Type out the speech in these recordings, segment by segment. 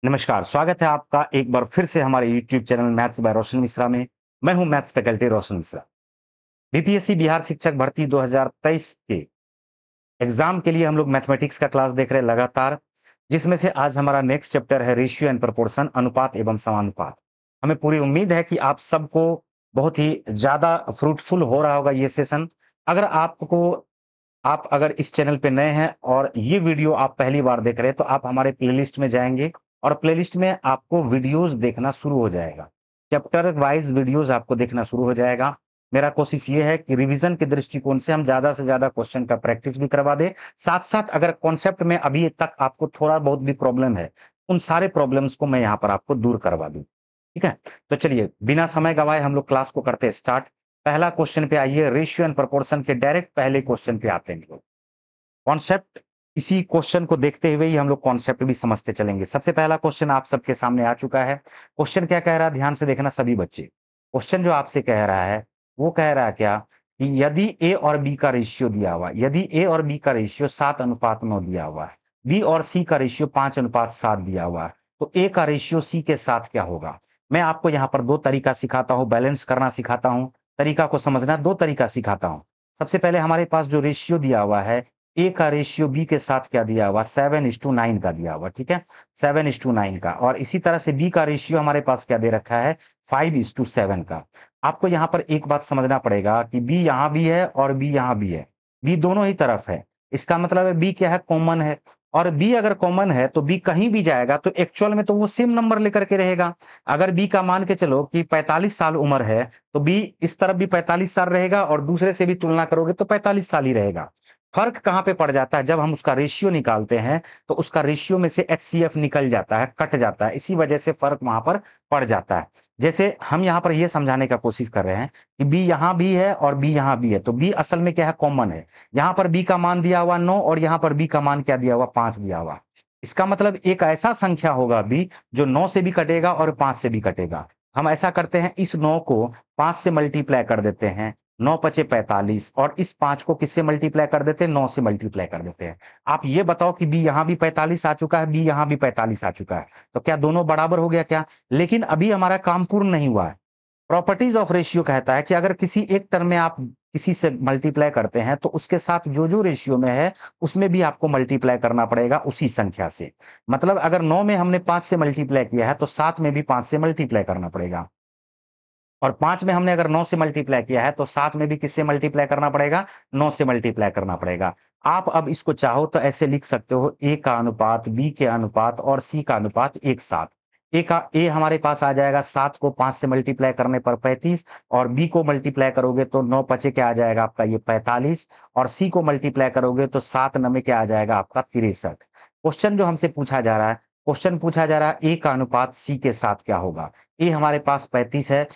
नमस्कार, स्वागत है आपका एक बार फिर से हमारे यूट्यूब चैनल मैथ्स बाय रोशन मिश्रा में। मैं हूं मैथ्स फैकल्टी रोशन मिश्रा। बीपीएससी बिहार शिक्षक भर्ती 2023 के एग्जाम के लिए हम लोग मैथमेटिक्स का क्लास देख रहे हैं लगातार, जिसमें से आज हमारा नेक्स्ट चैप्टर है रेशियो एंड प्रोपोर्शन, अनुपात एवं समानुपात। हमें पूरी उम्मीद है कि आप सबको बहुत ही ज़्यादा फ्रूटफुल हो रहा होगा ये सेशन। अगर आपको आप अगर इस चैनल पे नए हैं और ये वीडियो आप पहली बार देख रहे हैं, तो आप हमारे प्लेलिस्ट में जाएँगे और प्लेलिस्ट में आपको वीडियोज़ देखना शुरू हो जाएगा। चैप्टर वाइज़ वीडियोज़ आपको देखना शुरू हो जाएगा। मेरा कोशिश ये है कि रिवीज़न के दृष्टिकोण से हम ज़्यादा से ज़्यादा क्वेश्चन का प्रैक्टिस भी करवा दें। साथ-साथ अगर कॉन्सेप्ट में अभी तक आपको थोड़ा बहुत भी प्रॉब्लम है, उन सारे प्रॉब्लम्स को मैं यहाँ पर आपको दूर करवा दूँ। ठीक है? तो चलिए बिना समय गँवाए हम लोग क्लास को करते हैं स्टार्ट। पहला क्वेश्चन पे आइए, रेशियो एंड प्रोपोर्शन के डायरेक्ट पहले क्वेश्चन पे आते हैं हम लोग। कॉन्सेप्ट इसी क्वेश्चन को देखते हुए ही हम लोग कॉन्सेप्ट भी समझते चलेंगे। सबसे पहला क्वेश्चन आप सबके सामने आ चुका है। क्वेश्चन क्या कह रहा है, ध्यान से देखना सभी बच्चे। क्वेश्चन जो आपसे कह रहा है, वो कह रहा है क्या कि यदि ए और बी का रेशियो दिया हुआ है, यदि ए और बी का रेशियो 7:9 दिया हुआ है, बी और सी का रेशियो 5:7 दिया हुआ है, तो ए का रेशियो सी के साथ क्या होगा? मैं आपको यहाँ पर 2 तरीका सिखाता हूँ, बैलेंस करना सिखाता हूँ। तरीका को समझना, 2 तरीका सिखाता हूँ। सबसे पहले हमारे पास जो रेशियो दिया हुआ है, ए का रेशियो बी के साथ क्या दिया हुआ, 7:9 का दिया हुआ, ठीक है? 7:9 का। और इसी तरह से बी का रेशियो हमारे पास क्या दे रखा है, 5:7 का। आपको यहाँ पर एक बात समझना पड़ेगा कि बी यहाँ भी है और बी यहाँ भी है। बी दोनों ही तरफ है। इसका मतलब है बी क्या है, कॉमन है। और बी अगर कॉमन है तो बी कहीं भी जाएगा तो एक्चुअल में तो वो सेम नंबर लेकर के रहेगा। अगर बी का मान के चलो कि 45 साल उम्र है, तो बी इस तरफ भी 45 साल रहेगा और दूसरे से भी तुलना करोगे तो 45 साल ही रहेगा। फ़र्क कहाँ पे पड़ जाता है, जब हम उसका रेशियो निकालते हैं, तो उसका रेशियो में से एचसीएफ निकल जाता है, कट जाता है, इसी वजह से फ़र्क वहाँ पर पड़ जाता है। जैसे हम यहाँ पर ये समझाने का कोशिश कर रहे हैं कि बी यहाँ भी है और बी यहाँ भी है, तो बी असल में क्या है, कॉमन है। यहाँ पर बी का मान दिया हुआ 9 और यहाँ पर बी का मान क्या दिया हुआ, 5 दिया हुआ। इसका मतलब एक ऐसा संख्या होगा बी जो 9 से भी कटेगा और 5 से भी कटेगा। हम ऐसा करते हैं, इस 9 को 5 से मल्टीप्लाई कर देते हैं, 9 पचे 45, और इस 5 को किससे मल्टीप्लाई कर देते हैं, 9 से मल्टीप्लाई कर देते हैं। आप ये बताओ कि बी यहाँ भी 45 आ चुका है, बी यहाँ भी 45 आ चुका है, तो क्या दोनों बराबर हो गया क्या? लेकिन अभी हमारा काम पूर्ण नहीं हुआ है। प्रॉपर्टीज ऑफ रेशियो कहता है कि अगर किसी एक टर्म में आप किसी से मल्टीप्लाई करते हैं, तो उसके साथ जो-जो रेशियो में है, उसमें भी आपको मल्टीप्लाई करना पड़ेगा उसी संख्या से। मतलब अगर 9 में हमने 5 से मल्टीप्लाई किया है, तो 7 में भी 5 से मल्टीप्लाई करना पड़ेगा। और 5 में हमने अगर 9 से मल्टीप्लाई किया है, तो 7 में भी किससे मल्टीप्लाई करना पड़ेगा? 9 से मल्टीप्लाई करना पड़ेगा। आप अब इसको चाहो तो ऐसे लिख सकते हो, ए का अनुपात, बी के अनुपात और सी का अनुपात एक साथ। ए हमारे पास आ जाएगा 7 को 5 से मल्टीप्लाई करने पर 35, और बी को मल्टीप्लाई करोगे तो 9 पचे क्या आ जाएगा आपका, ये 45, और सी को मल्टीप्लाई करोगे तो 7 नवे क्या आ जाएगा आपका, 63। क्वेश्चन जो हमसे पूछा जा रहा है, क्वेश्चन पूछा जा रहा है ए का अनुपात सी के साथ क्या होगा? ए हमारे पास 35 है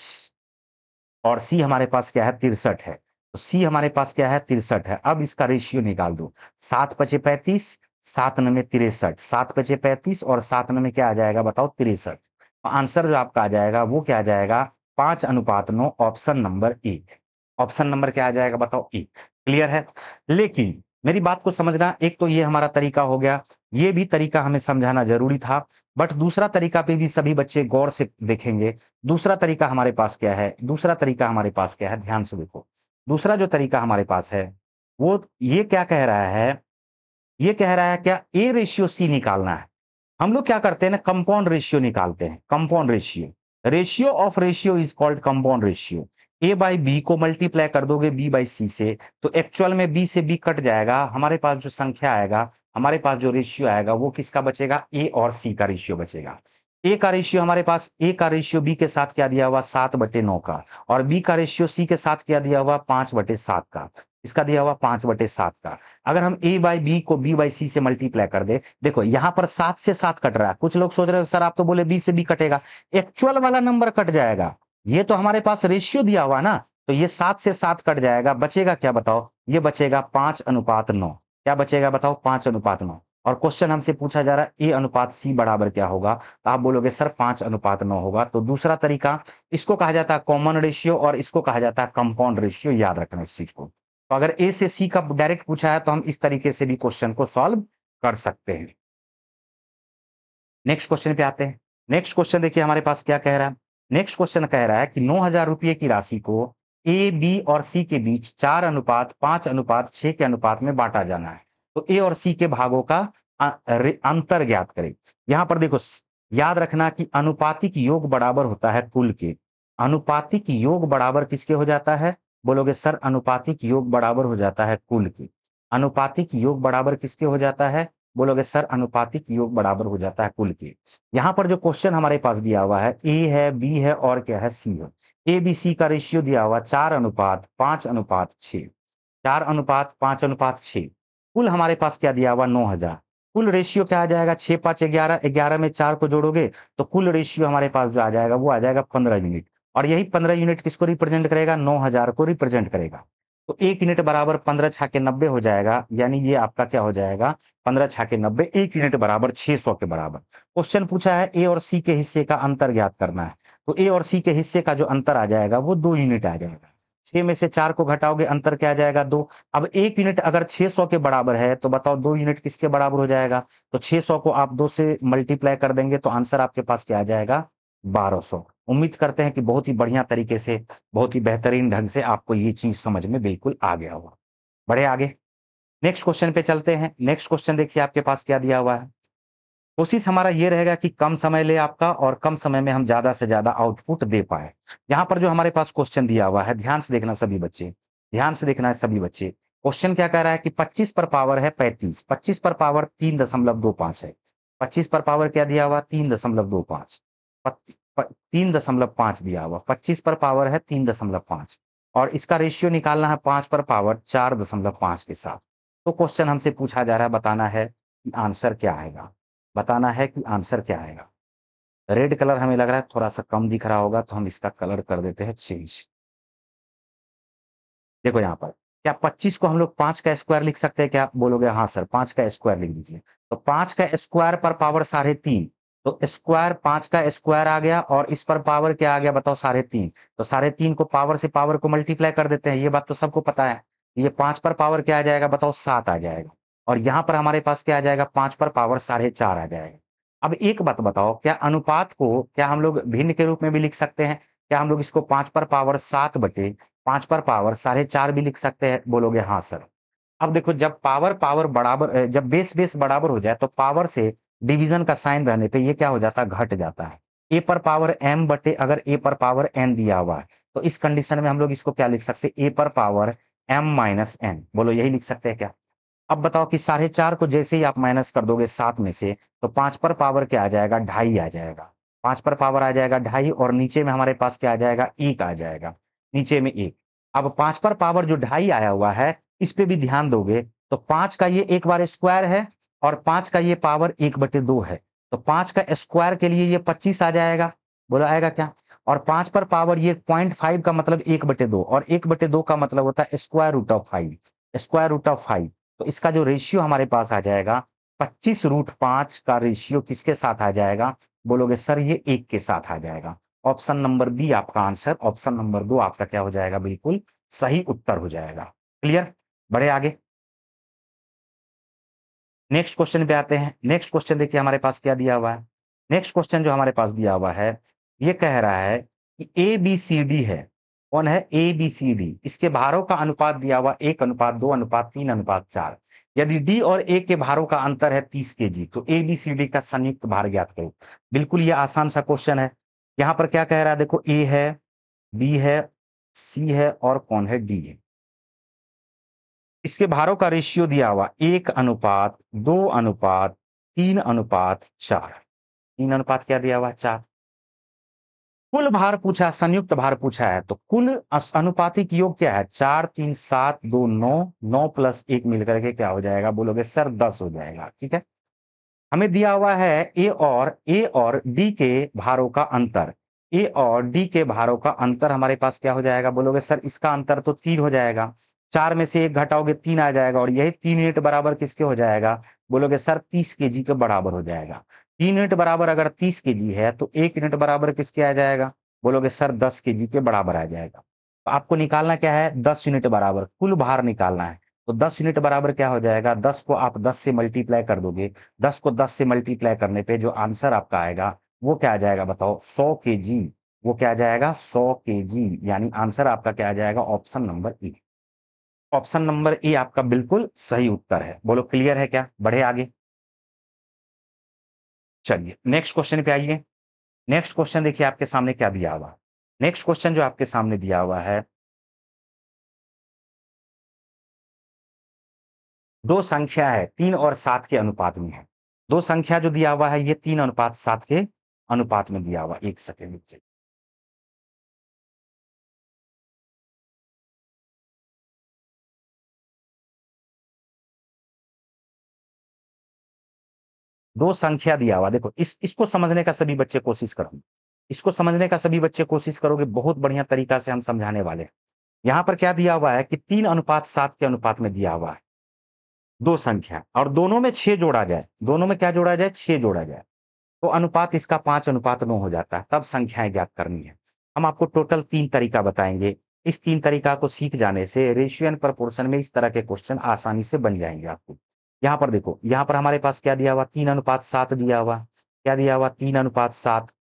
और सी हमारे पास क्या है, 63 है। तो सी हमारे पास क्या है, 63 है। अब इसका रेशियो निकाल दो। 7 पचे 35, 7 नवे 63, 7 पचे 35 और 7 नवे क्या आ जाएगा बताओ, 63। आंसर जो आपका आ जाएगा वो क्या आ जाएगा, 5:9, option number A. Option number क्या आ जाएगा बताओ, ए। क्लियर है? लेकिन मेरी बात को समझना, एक तो ये हमारा तरीका हो गया, ये भी तरीका हमें समझाना ज़रूरी था, बट दूसरा तरीका पे भी सभी बच्चे गौर से देखेंगे। दूसरा तरीका हमारे पास क्या है? दूसरा तरीका हमारे पास क्या है? ध्यान से देखो। दूसरा जो तरीका हमारे पास है, वो ये क्या कह रहा है? ये कह रहा है क्या, ए रेशियो सी निकालना है। हम लोग क्या करते हैं ना, कंपाउंड रेशियो निकालते हैं, compound ratio. Ratio of ratio is called compound ratio. A by b को मल्टीप्लाई कर दोगे बी बाई सी से, तो एक्चुअल में बी से बी कट जाएगा, हमारे पास जो संख्या आएगा, हमारे पास जो रेशियो आएगा, वो किसका बचेगा, ए और सी का रेशियो बचेगा। ए का रेशियो हमारे पास, ए का रेशियो बी के साथ क्या दिया हुआ, 7/9 का, और बी का रेशियो सी के साथ क्या दिया हुआ, 5/7 का। इसका दिया हुआ 5/7 का। अगर हम ए बाई बी को बी बाई सी से मल्टीप्लाई कर दे, देखो यहाँ पर 7 से 7 कट रहा है। कुछ लोग सोच रहे हो सर आप तो बोले बी से बी कटेगा, एक्चुअल वाला नंबर कट जाएगा। ये तो हमारे पास रेशियो दिया हुआ ना, तो ये 7 से 7 कट जाएगा, बचेगा क्या बताओ, ये बचेगा 5:9। क्या बचेगा बताओ, 5:9। और क्वेश्चन हमसे पूछा जा रहा है ए अनुपात सी बराबर क्या होगा, तो आप बोलोगे सर 5:9 होगा। तो दूसरा तरीका, इसको कहा जाता है कॉमन रेशियो और इसको कहा जाता है कंपाउंड रेशियो, याद रखना इस चीज को। तो अगर ए से सी का डायरेक्ट पूछा है, तो हम इस तरीके से भी क्वेश्चन को सॉल्व कर सकते हैं। नेक्स्ट क्वेश्चन पे आते हैं। नेक्स्ट क्वेश्चन देखिए हमारे पास क्या कह रहा है। नेक्स्ट क्वेश्चन कह रहा है कि 9,000 रुपये की राशि को ए, बी और सी के बीच 4:5:6 के अनुपात में बांटा जाना है। तो ए और सी के भागों का अंतर ज्ञात करें। यहां पर देखो याद रखना कि अनुपातिक योग बराबर होता है कुल के। अनुपातिक योग बराबर किसके हो जाता है? बोलोगे सर अनुपातिक योग बराबर हो जाता है कुल के। अनुपातिक योग बराबर किसके हो जाता है? बोलोगे सर अनुपातिक योग बराबर हो जाता है कुल के। यहाँ पर जो क्वेश्चन हमारे पास दिया हुआ है ए है, बी है और क्या है, सी है। ए बी सी का रेशियो दिया हुआ 4:5:6। 4:5:6। कुल हमारे पास क्या दिया हुआ 9,000। कुल रेशियो क्या आ जाएगा 6×5=11। 11 में 4 को जोड़ोगे तो कुल रेशियो हमारे पास जो आ जाएगा वो आ जाएगा 15 यूनिट। और यही 15 यूनिट किसको रिप्रेजेंट करेगा? 9,000 को रिप्रेजेंट करेगा। तो 1 यूनिट बराबर 15×6=90 हो जाएगा। यानी ये आपका क्या हो जाएगा 15×6=90। 1 यूनिट बराबर 600 के बराबर। क्वेश्चन पूछा है ए और सी के हिस्से का अंतर ज्ञात करना है। तो ए और सी के हिस्से का जो अंतर आ जाएगा वो 2 यूनिट आ जाएगा। 6 में से 4 को घटाओगे अंतर क्या आ जाएगा 2। अब 1 यूनिट अगर 600 के बराबर है तो बताओ 2 यूनिट किसके बराबर हो जाएगा? तो 600 को आप 2 से मल्टीप्लाई कर देंगे तो आंसर आपके पास क्या आ जाएगा 1200। उम्मीद करते हैं कि बहुत ही बढ़िया तरीके से, बहुत ही बेहतरीन ढंग से आपको ये चीज समझ में बिल्कुल आ गया होगा। बढ़े आगे, नेक्स्ट क्वेश्चन पे चलते हैं। नेक्स्ट क्वेश्चन देखिए आपके पास क्या दिया हुआ है। कोशिश हमारा ये रहेगा कि कम समय ले आपका और कम समय में हम ज्यादा से ज्यादा आउटपुट दे पाए। यहाँ पर जो हमारे पास क्वेश्चन दिया हुआ है ध्यान से देखना सभी बच्चे, ध्यान से देखना है सभी बच्चे। क्वेश्चन क्या कह रहा है कि 25 पर पावर है 35, 25 पर पावर 3.25 है। 25 पर पावर क्या दिया हुआ 3.25, 3.5 दिया हुआ। 25 पर पावर है 3.5 और इसका रेशियो निकालना है 5 पर पावर 4.5 के साथ। तो क्वेश्चन हमसे पूछा जा रहा है, बताना है कि आंसर क्या आएगा, बताना है कि आंसर क्या आएगा। रेड कलर हमें लग रहा है थोड़ा सा कम दिख रहा होगा तो हम इसका कलर कर देते हैं चेंज। देखो यहाँ पर क्या 25 को हम लोग 5 का स्क्वायर लिख सकते हैं क्या? बोलोगे हाँ सर 5 का स्क्वायर लिख दीजिए। तो 5 का स्क्वायर पर पावर 3.5। तो स्क्वायर 5 का स्क्वायर आ गया और इस पर पावर क्या आ गया बताओ 3.5। तो 3.5 को पावर से पावर को मल्टीप्लाई कर देते हैं, ये बात तो सबको पता है। ये 5 पर पावर क्या आ जाएगा बताओ 7 आ जाएगा। और यहाँ पर हमारे पास क्या आ जाएगा 5 पर पावर 4.5 आ जाएगा। अब एक बात बताओ, क्या अनुपात को क्या हम लोग भिन्न के रूप में भी लिख सकते हैं? क्या हम लोग इसको 5 पर पावर 7 बटे 5 पर पावर 4.5 भी लिख सकते हैं? बोलोगे हाँ सर। अब देखो जब पावर पावर बराबर जब बेस बेस बराबर हो जाए तो पावर से डिवीजन का साइन रहने पे ये क्या हो जाता है घट जाता है। ए पर पावर m बटे अगर ए पर पावर n दिया हुआ है तो इस कंडीशन में हम लोग इसको क्या लिख सकते हैं? ए पर पावर m-n। बोलो यही लिख सकते हैं क्या? अब बताओ कि 4.5 को जैसे ही आप माइनस कर दोगे 7 में से तो 5 पर पावर क्या आ जाएगा 2.5 आ जाएगा। 5 पर पावर आ जाएगा 2.5 और नीचे में हमारे पास क्या आ जाएगा 1 आ जाएगा, नीचे में 1। अब 5 पर पावर जो 2.5 आया हुआ है इस पे भी ध्यान दोगे तो 5 का ये एक बार स्क्वायर है और 5 का ये पावर 1/2 है। तो 5 का स्क्वायर के लिए ये 25 आ जाएगा। बोला आएगा क्या? और 5 पर पावर ये 0.5 का मतलब 1/2 और 1/2 का मतलब होता है square root of 5, square root of 5। तो इसका जो रेशियो हमारे पास आ जाएगा 25√5 का रेशियो किसके साथ आ जाएगा? बोलोगे सर ये 1 के साथ आ जाएगा। ऑप्शन नंबर बी आपका आंसर, ऑप्शन नंबर 2 आपका क्या हो जाएगा बिल्कुल सही उत्तर हो जाएगा। क्लियर? बढ़े आगे, नेक्स्ट क्वेश्चन पे आते हैं। नेक्स्ट क्वेश्चन देखिए हमारे पास क्या दिया हुआ है। नेक्स्ट क्वेश्चन जो हमारे पास दिया हुआ है ये कह रहा है कि ए बी सी डी है। कौन है? A B C D. इसके भारों का अनुपात दिया हुआ 1:2:3:4। यदि डी और ए के भारों का अंतर है 30 केजी तो ए बी सी डी का संयुक्त भार ज्ञात करो। बिल्कुल ये आसान सा क्वेश्चन है। यहाँ पर क्या कह रहा है देखो, ए है, बी है, सी है और कौन है, डी है। इसके भारों का रेशियो दिया हुआ 1:2:3:4। 3 अनुपात क्या दिया हुआ 4। कुल भार पूछा, संयुक्त भार पूछा है तो कुल अनुपातिक योग क्या है 4 3 7 2 9, 9 + 1 मिलकर के क्या हो जाएगा? बोलोगे सर 10 हो जाएगा। ठीक है, हमें दिया हुआ है ए और डी के भारों का अंतर। ए और डी के भारों का अंतर हमारे पास क्या हो जाएगा? बोलोगे सर इसका अंतर तो 3 हो जाएगा। 4 में से 1 घटाओगे 3 आ जाएगा और यही 3 यूनिट बराबर किसके हो जाएगा? बोलोगे सर 30 केजी के बराबर हो जाएगा। 3 यूनिट बराबर अगर 30 केजी है तो 1 यूनिट बराबर किसके आ जाएगा? बोलोगे सर 10 केजी के बराबर आ जाएगा। तो आपको निकालना क्या है 10 यूनिट बराबर कुल भार निकालना है। तो 10 यूनिट बराबर क्या हो जाएगा, 10 को आप 10 से मल्टीप्लाई कर दोगे, 10 को 10 से मल्टीप्लाई करने पे जो आंसर आपका आएगा वो क्या आ जाएगा बताओ, 100 केजी। वो क्या आ जाएगा, 100 केजी, यानी आंसर आपका क्या आ जाएगा, option number E. Option number A आपका बिल्कुल सही उत्तर है। बोलो क्लियर है क्या, बढ़े आगे। चलिए नेक्स्ट क्वेश्चन पे आइए। नेक्स्ट क्वेश्चन देखिए आपके सामने क्या दिया हुआ है। नेक्स्ट क्वेश्चन जो आपके सामने दिया हुआ है, दो संख्या है 3 और 7 के अनुपात में है। दो संख्या जो दिया हुआ है ये 3:7 के अनुपात में दिया हुआ। एक सेकेंड रुक जाइए। दो संख्या दिया हुआ, देखो इसको समझने का सभी बच्चे कोशिश करो। इसको समझने का सभी बच्चे कोशिश करोगे, बहुत बढ़िया तरीका से हम समझाने वाले हैं। यहाँ पर क्या दिया हुआ है कि 3:7 के अनुपात में दिया हुआ है दो संख्या, और दोनों में 6 जोड़ा जाए, दोनों में क्या जोड़ा जाए, 6 जोड़ा जाए, तो अनुपात इसका 5:9 हो जाता है। तब संख्याएं ज्ञात करनी है। हम आपको टोटल 3 तरीका बताएंगे। इस 3 तरीका को सीख जाने से रेशियो एंड प्रोपोर्शन में इस तरह के क्वेश्चन आसानी से बन जाएंगे आपको। यहाँ पर देखो, यहाँ पर हमारे पास क्या दिया हुआ, 3:7 दिया हुआ। क्या दिया हुआ, 3:7।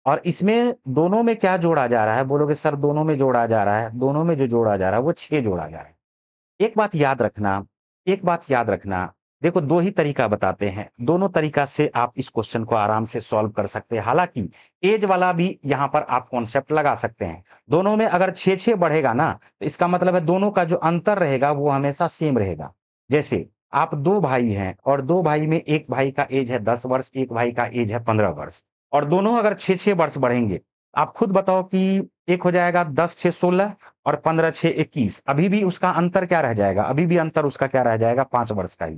और इसमें दोनों में क्या जोड़ा जा रहा है, बोलोगे सर दोनों में जोड़ा जा रहा है, दोनों में जो जोड़ा जा रहा है वो 6 जोड़ा जा रहा है। एक बात याद रखना, एक बात याद रखना, देखो 2 ही तरीका बताते हैं, दोनों तरीका से आप इस क्वेश्चन को आराम से सॉल्व कर सकते हैं। हालांकि एज वाला भी यहाँ पर आप कॉन्सेप्ट लगा सकते हैं। दोनों में अगर 6-6 बढ़ेगा ना, तो इसका मतलब है दोनों का जो अंतर रहेगा वो हमेशा सेम रहेगा। जैसे आप 2 भाई हैं और 2 भाई में एक भाई का एज है 10 वर्ष, एक भाई का एज है 15 वर्ष, और दोनों अगर 6-6 वर्ष बढ़ेंगे, आप खुद बताओ कि एक हो जाएगा 10-6 16 और 15-6 21, अभी भी उसका अंतर क्या रह जाएगा, अभी भी अंतर उसका क्या रह जाएगा, 5 वर्ष का ही।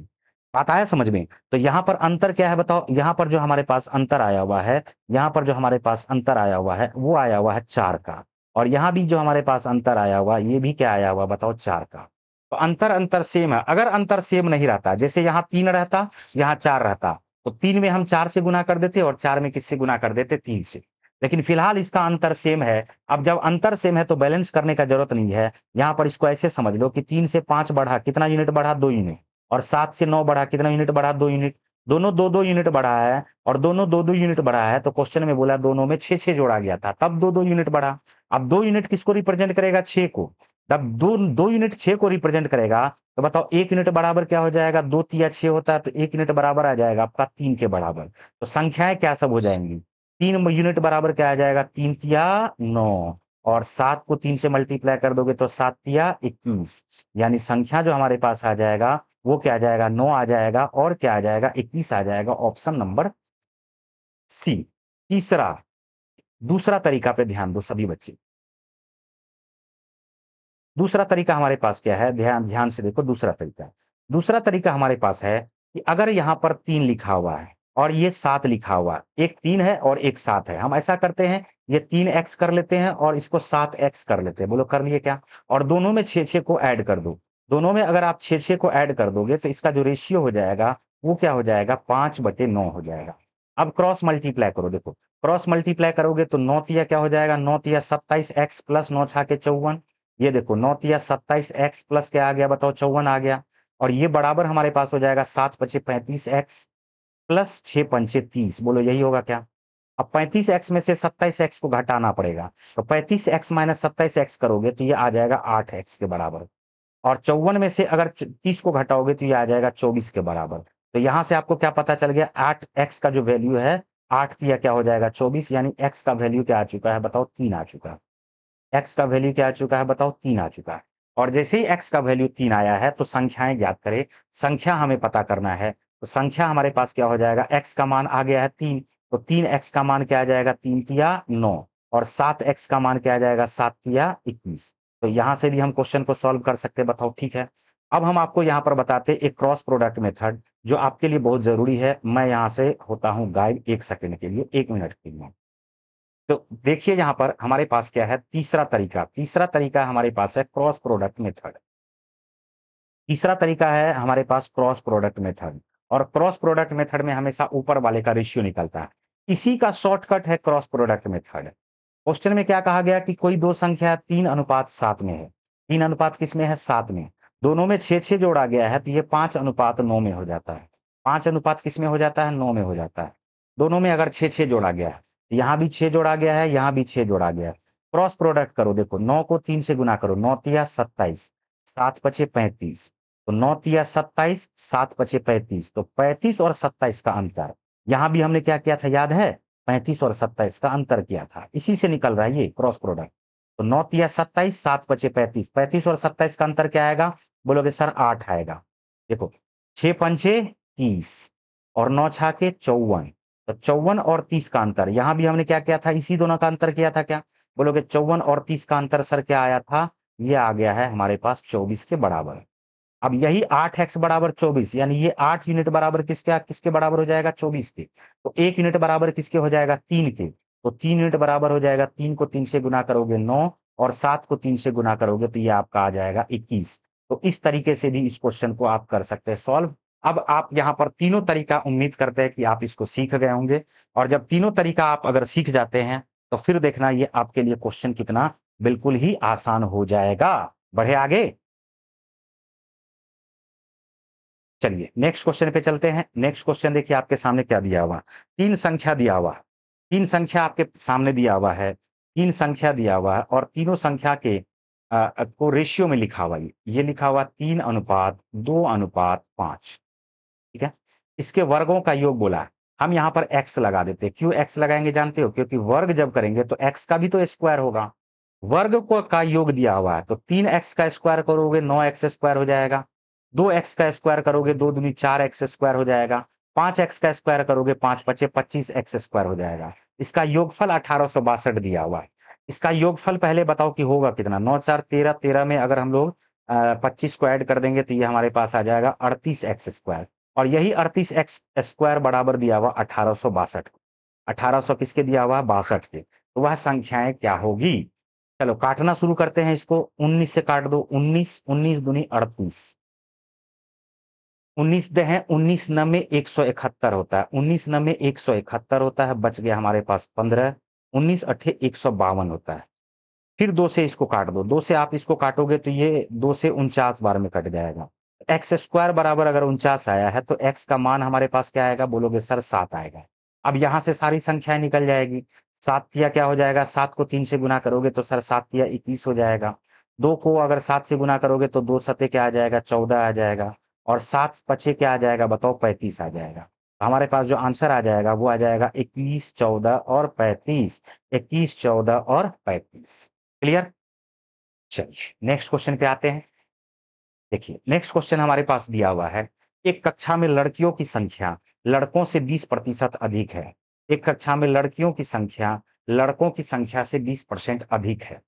बात आया समझ में। तो यहाँ पर अंतर क्या है बताओ, यहाँ पर जो हमारे पास अंतर आया हुआ है, यहाँ पर जो हमारे पास अंतर आया हुआ है वो आया हुआ है 4 का, और यहाँ भी जो हमारे पास अंतर आया हुआ ये भी क्या आया हुआ बताओ, 4 का। तो अंतर अंतर सेम है। अगर अंतर सेम नहीं रहता, जैसे यहाँ 3 रहता, यहाँ 4 रहता, तो 3 में हम 4 से गुना कर देते और 4 में किससे गुना कर देते, 3 से। लेकिन फिलहाल इसका अंतर सेम है। अब जब अंतर सेम है तो बैलेंस करने का जरूरत नहीं है। यहाँ पर इसको ऐसे समझ लो कि 3 से 5 बढ़ा, कितना यूनिट बढ़ा, 2 यूनिट, और 7 से 9 बढ़ा, कितना यूनिट बढ़ा, 2 यूनिट। दोनों 2-2 यूनिट बढ़ा है, और दोनों 2-2 यूनिट बढ़ा है, तो क्वेश्चन में बोला दोनों में 6-6 जोड़ा गया था, तब 2-2 यूनिट बढ़ा। अब 2 यूनिट किसको रिप्रेजेंट करेगा, 6 को। जब 2 यूनिट 6 को रिप्रेजेंट करेगा, तो बताओ 1 यूनिट बराबर क्या हो जाएगा, 2 तिया 6 होता है, तो 1 यूनिट बराबर आ जाएगा आपका 3 के बराबर। तो संख्याएं क्या सब हो जाएंगी, 3 यूनिट बराबर क्या आ जाएगा, 3 तिया 9, और 7 को 3 से मल्टीप्लाई कर दोगे तो 7 तिया 21, यानी संख्या जो हमारे पास आ जाएगा वो क्या आ जाएगा, 9 आ जाएगा, और क्या आ जाएगा, 21 आ जाएगा। Option number C. तीसरा, दूसरा तरीका पे ध्यान दो सभी बच्चे। दूसरा तरीका हमारे पास क्या है, ध्यान ध्यान से देखो। दूसरा तरीका, दूसरा तरीका हमारे पास है कि अगर यहाँ पर 3 लिखा हुआ है और ये 7 लिखा हुआ है, एक 3 है और एक 7 है, हम ऐसा करते हैं ये 3x कर लेते हैं और इसको 7x कर लेते हैं। बोलो कर लिए क्या, और दोनों में 6-6 को ऐड कर दो। दोनों में अगर आप 6-6 को ऐड कर दोगे तो इसका जो रेशियो हो जाएगा वो क्या हो जाएगा, 5/9 हो जाएगा। अब क्रॉस मल्टीप्लाई करो, देखो क्रॉस मल्टीप्लाई करोगे तो 9 तिया क्या हो जाएगा, 9 तिया 27x प्लस 9 छाके 54। ये देखो 9 तिया 27x प्लस क्या आ गया बताओ, 54 आ गया। और ये बराबर हमारे पास हो जाएगा 7×5 35x प्लस 6×5 30। बोलो यही होगा क्या। अब 35x में से 27x को घटाना पड़ेगा, तो 35x माइनस 27x करोगे तो ये आ जाएगा 8x के बराबर। और 54 में से अगर 30 को घटाओगे तो ये आ जाएगा 24 के बराबर। तो यहां से आपको क्या पता चल गया, 8x का जो वैल्यू है, 8 तिया क्या हो जाएगा 24, यानी x का वैल्यू क्या आ चुका है बताओ, 3 आ चुका है। एक्स का वैल्यू क्या आ चुका है बताओ, 3 आ चुका है। और जैसे ही एक्स का वैल्यू 3 आया है तो संख्याएं ज्ञात करें। संख्या हमें पता करना है, तो संख्या हमारे पास क्या हो जाएगा, एक्स का मान आ गया है 3, तो 3x का मान क्या आ जाएगा, 3 तिया 9, और 7x का मान क्या आ जाएगा, 7 तिया 21। तो यहां से भी हम क्वेश्चन को सॉल्व कर सकते हैं, बताओ ठीक है। अब हम आपको यहाँ पर बताते हैं एक क्रॉस प्रोडक्ट मेथड जो आपके लिए बहुत जरूरी है। मैं यहाँ से होता हूँ गायब 1 सेकंड के लिए, 1 मिनट के लिए। तो देखिए यहाँ पर हमारे पास क्या है, तीसरा तरीका। तीसरा तरीका हमारे पास है क्रॉस प्रोडक्ट मेथड। तीसरा तरीका है हमारे पास क्रॉस प्रोडक्ट मेथड, और क्रॉस प्रोडक्ट मेथड में हमेशा ऊपर वाले का रेशियो निकलता है। इसी का शॉर्टकट है क्रॉस प्रोडक्ट मेथड। क्वेश्चन में क्या कहा गया कि कोई दो संख्या 3:7 में है। 3 अनुपात किस में है, 7 में। दोनों में 6-6 जोड़ा गया है तो ये 5:9 में हो जाता है। 5 अनुपात किस में हो जाता है? 9 में हो जाता है। दोनों में अगर 6-6 जोड़ा गया है, यहाँ भी 6 जोड़ा गया है, यहाँ भी 6 जोड़ा गया है। क्रॉस प्रोडक्ट करो, देखो 9 को 3 से गुना करो, 9 तिया 27, 7 पचे 35, तो 9 तिया 27, 7 पचे 35, तो 35 और 27 का अंतर। यहाँ भी हमने क्या किया था याद है? 35 और 27 का अंतर किया था, इसी से निकल रहा है ये क्रॉस प्रोडक्ट। तो 9 तिया 27, 7 पचे 35, 35 और 27 का अंतर क्या आएगा? बोलोगे सर 8 आएगा। देखो 6 पंचे 30 और 9 छाके 54, तो 54 और 30 का अंतर। यहां भी हमने क्या किया था? इसी दोनों का अंतर किया था क्या? बोलोगे 54 और 30 का अंतर सर क्या आया था? ये आ गया है हमारे पास 24 के बराबर। अब यही 8x बराबर 24, यानी ये 8 यूनिट बराबर किसके किसके बराबर हो जाएगा? 24 के। तो 1 यूनिट बराबर किसके हो जाएगा? 3 के। तो 3 यूनिट बराबर हो जाएगा, 3 को 3 से गुना करोगे 9, और 7 को 3 से गुना करोगे तो ये आपका आ जाएगा 21। तो इस तरीके से भी इस क्वेश्चन को आप कर सकते हैं सॉल्व। अब आप यहाँ पर तीनों तरीका उम्मीद करते हैं कि आप इसको सीख गए होंगे, और जब तीनों तरीका आप अगर सीख जाते हैं तो फिर देखना ये आपके लिए क्वेश्चन कितना बिल्कुल ही आसान हो जाएगा। बढ़े आगे, चलिए नेक्स्ट क्वेश्चन पे चलते हैं। नेक्स्ट क्वेश्चन देखिए आपके सामने क्या दिया हुआ। तीन संख्या दिया हुआ, तीन संख्या आपके सामने दिया हुआ है, तीन संख्या दिया हुआ है और तीनों संख्या के को रेशियो में लिखा हुआ है। ये लिखा हुआ 3:2:5, ठीक है। इसके वर्गों का योग बोला है। हम यहाँ पर x लगा देते हैं। क्यों x लगाएंगे जानते हो? क्योंकि वर्ग जब करेंगे तो x का भी तो स्क्वायर होगा। वर्ग को का योग दिया हुआ है तो 3x का स्क्वायर करोगे 9x स्क्वायर हो जाएगा। 2x का स्क्वायर करोगे 2 दूनी 4x स्क्वायर हो जाएगा। 5x का स्क्वायर करोगे 5 पचे 25x स्क्वायर हो जाएगा। इसका योगफल 1862 दिया हुआ है। इसका योगफल पहले बताओ कि होगा कितना? 9 4 13, 13 में अगर हम लोग 25 को ऐड कर देंगे तो ये हमारे पास आ जाएगा 38x स्क्वायर। और यही 38x स्क्वायर बराबर दिया हुआ 1862। 1800 किसके दिया हुआ? 62 के। तो वह संख्याएं क्या होगी? चलो काटना शुरू करते हैं इसको। 19 से काट दो, 19, 19 दूनी 38, 19 दे हैं 19 नमे 171 होता है, 19 नमे 171 होता है, बच गया हमारे पास 15, 19 अट्ठे 152 होता है। फिर 2 से इसको काट दो, 2 से आप इसको काटोगे तो ये 2 से 49 बार में कट जाएगा। एक्स स्क्वायर बराबर अगर 49 आया है तो एक्स का मान हमारे पास क्या आएगा? बोलोगे सर 7 आएगा। अब यहां से सारी संख्याएं निकल जाएगी। 7 तिया क्या हो जाएगा? 7 को 3 से गुना करोगे तो सर 7 तिया 21 हो जाएगा। 2 को अगर 7 से गुना करोगे तो 2 सते क्या आ जाएगा? 14 आ जाएगा। और 7 पचे क्या आ जाएगा? बताओ 35 आ जाएगा। तो हमारे पास जो आंसर आ जाएगा वो आ जाएगा 21, 14 और 35। 21, 14 और 35। क्लियर? चलिए नेक्स्ट क्वेश्चन पे आते हैं। देखिए नेक्स्ट क्वेश्चन हमारे पास दिया हुआ है। एक कक्षा में लड़कियों की संख्या लड़कों से 20% अधिक है। एक कक्षा में लड़कियों की संख्या लड़कों की संख्या से 20% अधिक है।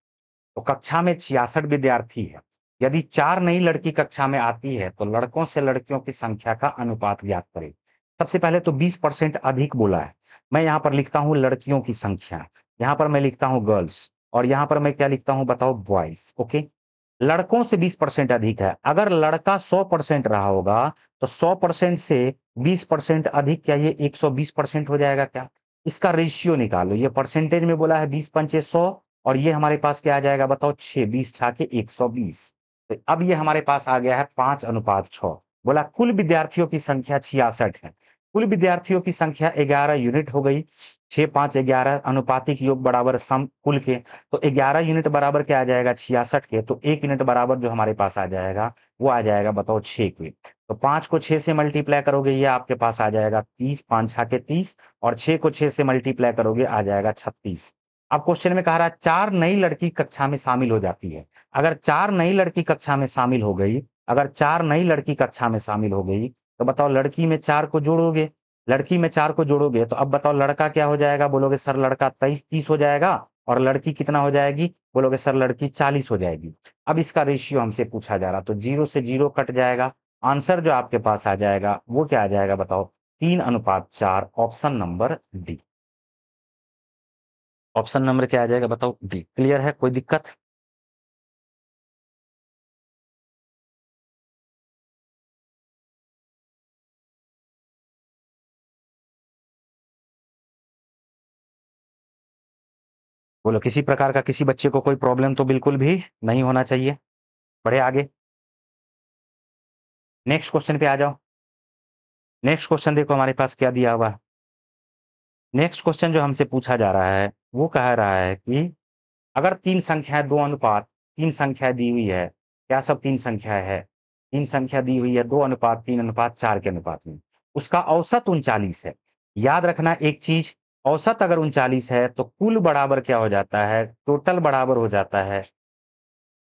तो कक्षा में 66 विद्यार्थी है। यदि 4 नई लड़की कक्षा में आती है तो लड़कों से लड़कियों की संख्या का अनुपात ज्ञात करें। सबसे पहले तो 20% अधिक बोला है। मैं यहाँ पर लिखता हूँ लड़कियों की संख्या, यहाँ पर मैं लिखता हूँ गर्ल्स, और यहाँ पर मैं क्या लिखता हूँ बताओ? बॉयज। ओके, लड़कों से 20% अधिक है। अगर लड़का 100% रहा होगा तो 100% से 20% अधिक, क्या ये 120% हो जाएगा क्या? इसका रेशियो निकालो। ये परसेंटेज में बोला है 20 पंचे 100, और ये हमारे पास क्या आ जाएगा बताओ? 6, 20 छाके 120। तो अब ये हमारे पास आ गया है 5:6। बोला कुल विद्यार्थियों की संख्या 66 है। कुल विद्यार्थियों की संख्या 11 यूनिट हो गई। 6, 5, 11 अनुपातिक योग बराबर सम कुल के। तो 11 यूनिट बराबर क्या आ जाएगा? 66 के। तो 1 यूनिट बराबर जो हमारे पास आ जाएगा वो आ जाएगा बताओ 6 के। तो 5 को 6 से मल्टीप्लाई करोगे ये आपके पास आ जाएगा 30, 5 छाके 30, और 6 को 6 से मल्टीप्लाई करोगे आ जाएगा 36। अब क्वेश्चन में कह रहा है 4 नई लड़की कक्षा में शामिल हो जाती है। अगर 4 नई लड़की कक्षा में शामिल हो गई, अगर 4 नई लड़की कक्षा में शामिल हो गई तो बताओ लड़की में 4 को जोड़ोगे, लड़की में 4 को जोड़ोगे तो अब बताओ लड़का क्या हो जाएगा? बोलोगे सर लड़का 23, 30 हो जाएगा। और लड़की कितना हो जाएगी? बोलोगे सर लड़की 40 हो जाएगी। अब इसका रेशियो हमसे पूछा जा रहा, तो 0 से 0 कट जाएगा। आंसर जो आपके पास आ जाएगा वो क्या आ जाएगा बताओ? 3:4, option number D. Option number क्या आ जाएगा बताओ? डी। क्लियर है? कोई दिक्कत? बोलो किसी प्रकार का किसी बच्चे को कोई प्रॉब्लम तो बिल्कुल भी नहीं होना चाहिए। बढ़े आगे। नेक्स्ट क्वेश्चन पे आ जाओ। नेक्स्ट क्वेश्चन देखो हमारे पास क्या दिया हुआ है। नेक्स्ट क्वेश्चन जो हमसे पूछा जा रहा है वो कह रहा है कि अगर तीन संख्याएं दो अनुपात तीन संख्या दी हुई है, क्या सब तीन संख्याएं है? तीन संख्या दी हुई है 2:3:4 के अनुपात में, उसका औसत 39 है। याद रखना एक चीज, औसत अगर 39 है तो कुल बराबर क्या हो जाता है? टोटल बराबर हो जाता है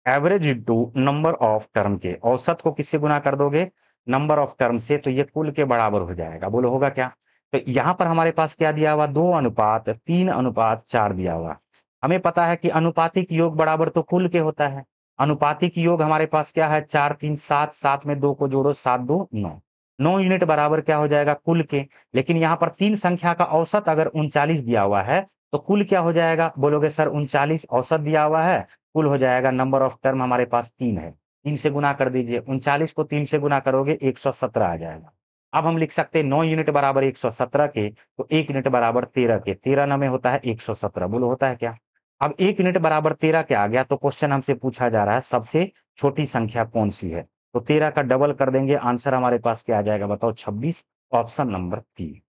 average into number of term के। औसत को किससे गुना कर दोगे? नंबर ऑफ टर्म से, तो ये कुल के बराबर हो जाएगा। बोलो होगा क्या? तो यहां पर हमारे पास क्या दिया हुआ? 2:3:4 दिया हुआ। हमें पता है कि अनुपातिक योग बराबर तो कुल के होता है। अनुपातिक योग हमारे पास क्या है? 4 3 7, 7 में 2 को जोड़ो, 7 2 9। 9 यूनिट बराबर क्या हो जाएगा? कुल के। लेकिन यहाँ पर तीन संख्या का औसत अगर 39 दिया हुआ है तो कुल क्या हो जाएगा? बोलोगे सर 39 औसत दिया हुआ है, कुल हो जाएगा, नंबर ऑफ टर्म हमारे पास 3 है। 3 से गुना कर दीजिए, 39 को 3 से गुना करोगे 117 आ जाएगा। अब हम लिख सकते हैं 9 यूनिट बराबर 117 के, तो 1 यूनिट बराबर 13 के। 13 9 में होता है 117। बोलो होता है क्या? अब 1 यूनिट बराबर 13 के आ गया तो क्वेश्चन हमसे पूछा जा रहा है सबसे छोटी संख्या कौन सी है? तो 13 का डबल कर देंगे, आंसर हमारे पास क्या आ जाएगा बताओ? 26, option number 3।